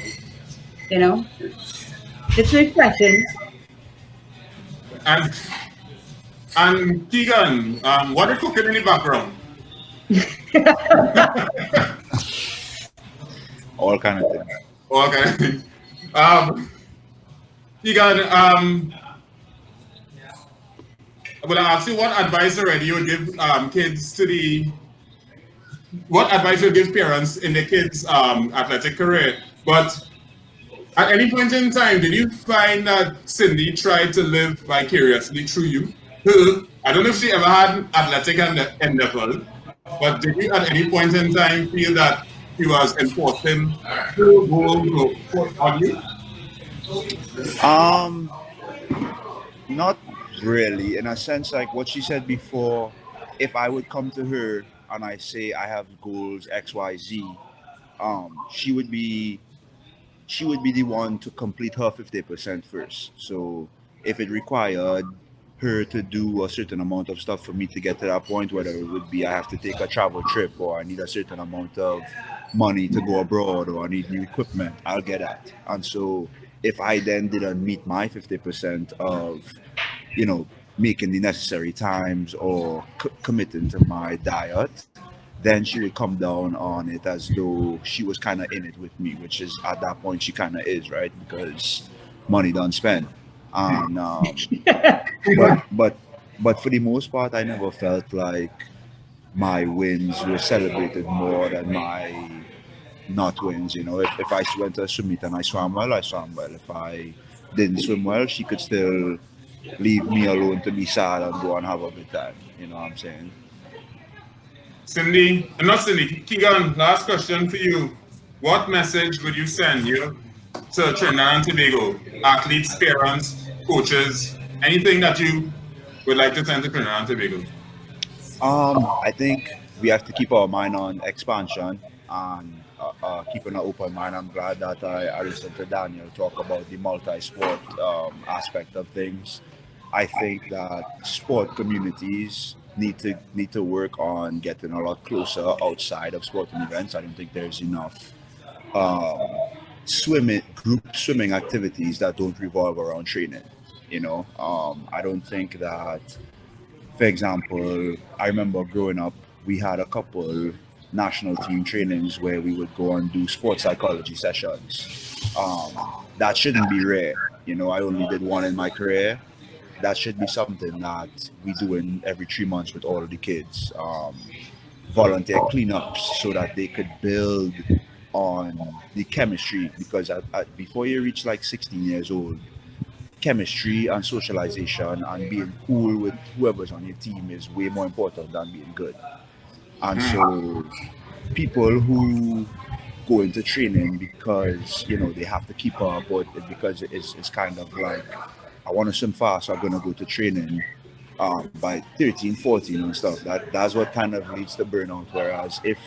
It's refreshing. And Keegan, what are you cooking in the background? All kind of things. All kind of things. Keegan, well, I ask you what advice already you would give kids to what advice you would give parents in their kids' athletic career. But at any point in time, did you find that Cindy tried to live vicariously through you? I don't know if she ever had an athletic endeavor, but did you at any point in time feel that she was enforcing her goals on you? Um, Not really. In a sense, like what she said before, if I would come to her and I say I have goals X, Y, Z, she would be the one to complete her 50% first. So if it required her to do a certain amount of stuff for me to get to that point, whether it would be I have to take a travel trip or I need a certain amount of money to go abroad or I need new equipment, I'll get that. And so if I then didn't meet my 50% of, you know, making the necessary times or committing to my diet, then she would come down on it as though she was kind of in it with me, which is at that point she kind of is, right? Because money don't spend. And but but for the most part, I never felt like my wins were celebrated more than my not wins. You know, if I went to a swim meet and I swam well, I swam well. If I didn't swim well, she could still leave me alone to be sad and go and have a good time. You know what I'm saying? Not Cindy, Keegan, last question for you. What message would you send to Trinidad and Tobago, athletes, parents, coaches, anything that you would like to send to Trinidad and Tobago? I think we have to keep our mind on expansion and keeping an open mind. I'm glad that I listened to Daniel talk about the multi-sport aspect of things. I think that sport communities need to work on getting a lot closer outside of sporting events. I don't think there's enough group swimming activities that don't revolve around training. I don't think that, for example, I remember growing up, we had a couple national team trainings where we would go and do sports psychology sessions. That shouldn't be rare. I only did one in my career. That should be something that we do in every 3 months with all of the kids. Volunteer cleanups so that they could build on the chemistry, because before you reach like 16 years old, chemistry and socialization and being cool with whoever's on your team is way more important than being good. And so people who go into training because they have to keep up, or because it's kind of like, I want to swim fast, so I'm going to go to training by 13, 14 and stuff. That's what kind of leads to burnout. Whereas if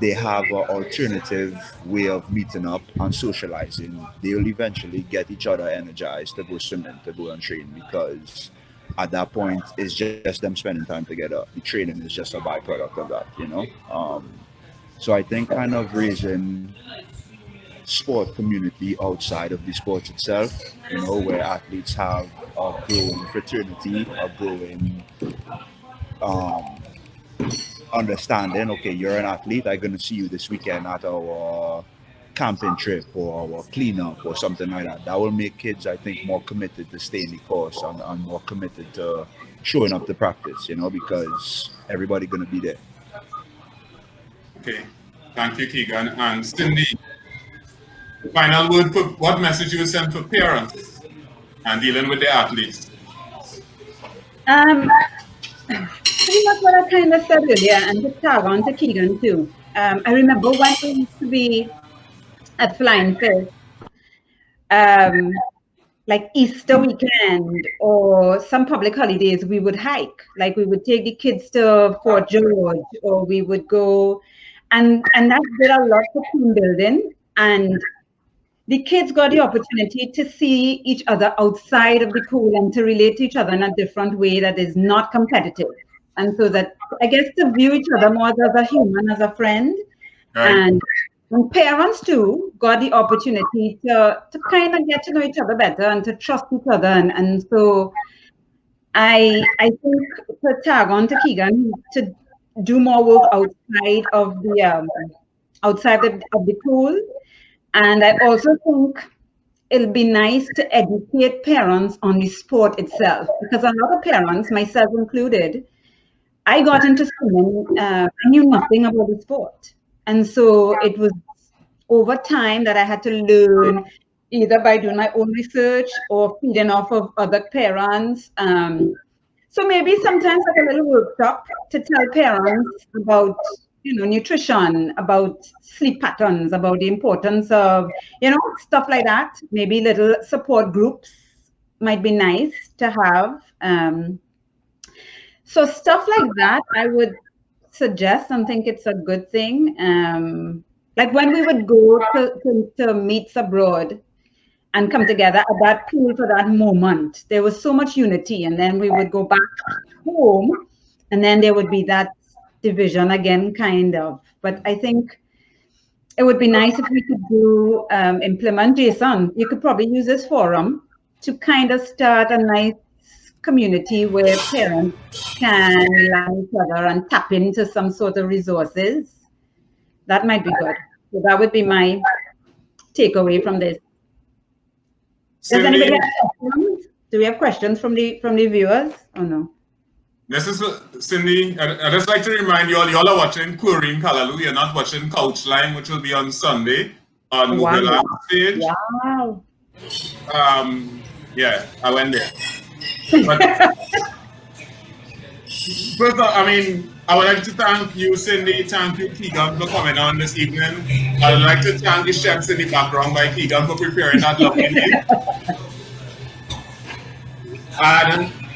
they have an alternative way of meeting up and socializing, they'll eventually get each other energized to go swimming, to go and train, because at that point it's just them spending time together. The training is just a byproduct of that. So I think kind of raising sport community outside of the sports itself, where athletes have a growing fraternity, a growing understanding. Okay, you're an athlete, I'm going to see you this weekend at our camping trip or our cleanup or something like that. That will make kids, I think, more committed to staying the course and more committed to showing up to practice, because everybody going to be there. Okay, thank you, Keegan. And Cindy, final word for what message you would send for parents and dealing with the athletes? Pretty much what I kind of said earlier, and to tag on to Keegan too. I remember when we used to be at Flying Fish, like Easter weekend or some public holidays, we would hike. Like we would take the kids to Fort George, or we would go, and that did a lot for team building. And the kids got the opportunity to see each other outside of the pool and to relate to each other in a different way that is not competitive. And so that, I guess, to view each other more as a human, as a friend. Right. And parents too got the opportunity to kind of get to know each other better and to trust each other. And so I think to tag on to Keegan, to do more work outside of the pool. And I also think it'll be nice to educate parents on the sport itself, because a lot of parents, myself included, I got into swimming, I knew nothing about the sport. And so it was over time that I had to learn either by doing my own research or feeding off of other parents. So maybe sometimes like a little workshop to tell parents about, nutrition, about sleep patterns, about the importance of, stuff like that. Maybe little support groups might be nice to have. So stuff like that, I would suggest and think it's a good thing. Like when we would go to meets abroad and come together at that pool for that moment, there was so much unity. And then we would go back home and then there would be that division again, kind of. But I think it would be nice if we could do implement, Jason, you could probably use this forum to kind of start a nice community where parents can rely on each other and tap into some sort of resources. That might be good. So that would be my takeaway from this. Does anybody have questions? Do we have questions from the viewers or no? This is Cindy. I'd just like to remind you all are watching Chlorine Callaloo. You're not watching Couchline, which will be on Sunday on Movilla stage. Wow. Yeah, I went there. But first, I would like to thank you, Cindy. Thank you, Keegan, for coming on this evening. I would like to thank the chefs in the background by Keegan for preparing that lovely meal.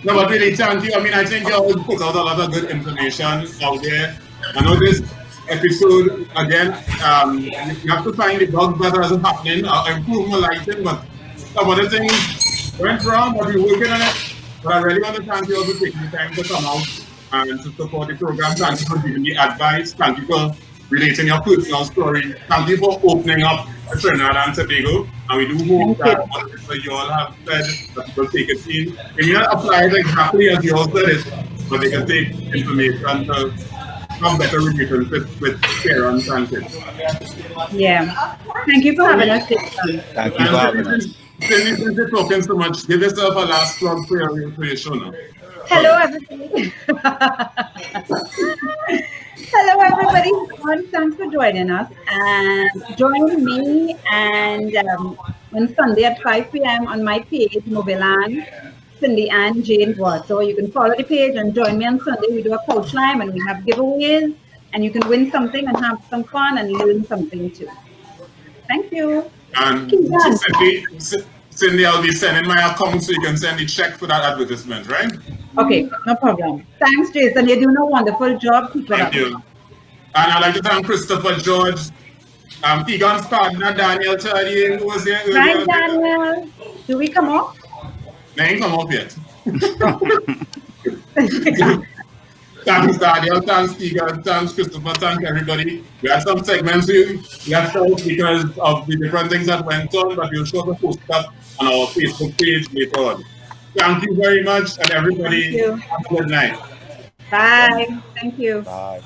No, but really, thank you. I think you always put out a lot of good information out there. I know this episode, again, you have to find the bugs that are happening, improve my lighting, but some of the things went wrong, but we're working on it. But I really want to thank you all for taking the time to come out and to support the program. Thank you for giving the advice. Thank you for relating your personal story. Thank you for opening up Trinidad and Tobago. And we do hope that whatever you all have said, that people take it in. It may not apply it exactly as you all said it, but they can take information to have better relationships with parents and kids. Yeah. Thank you for having us. Thank you for having us. Cindy, since you're talking so much, give yourself a last plug for your show now. Hello, everybody. Hello, everybody. Thanks for joining us. And join me and on Sunday at 5 p.m. on my page, Mobilan, Cindy Ann Boisson. So you can follow the page and join me on Sunday. We do a coach line and we have giveaways, and you can win something and have some fun and learn something too. Thank you. And Cindy, I'll be sending my account so you can send the check for that advertisement, right? Okay, no problem. Thanks, Jason. You're doing a wonderful job. Thank you. And I'd like to thank Christopher George, Keegan's partner, Daniel Tardieu, who was here earlier. Hi, Daniel. Do we come up? They ain't come up yet. Thanks, Daniel. Thanks, Keegan. Thanks, Christopher. Thanks, everybody. We had some segments we left out because of the different things that went on, but we'll show the post up on our Facebook page later on. Thank you very much, and everybody, have a good night. Bye. Thank you. Bye.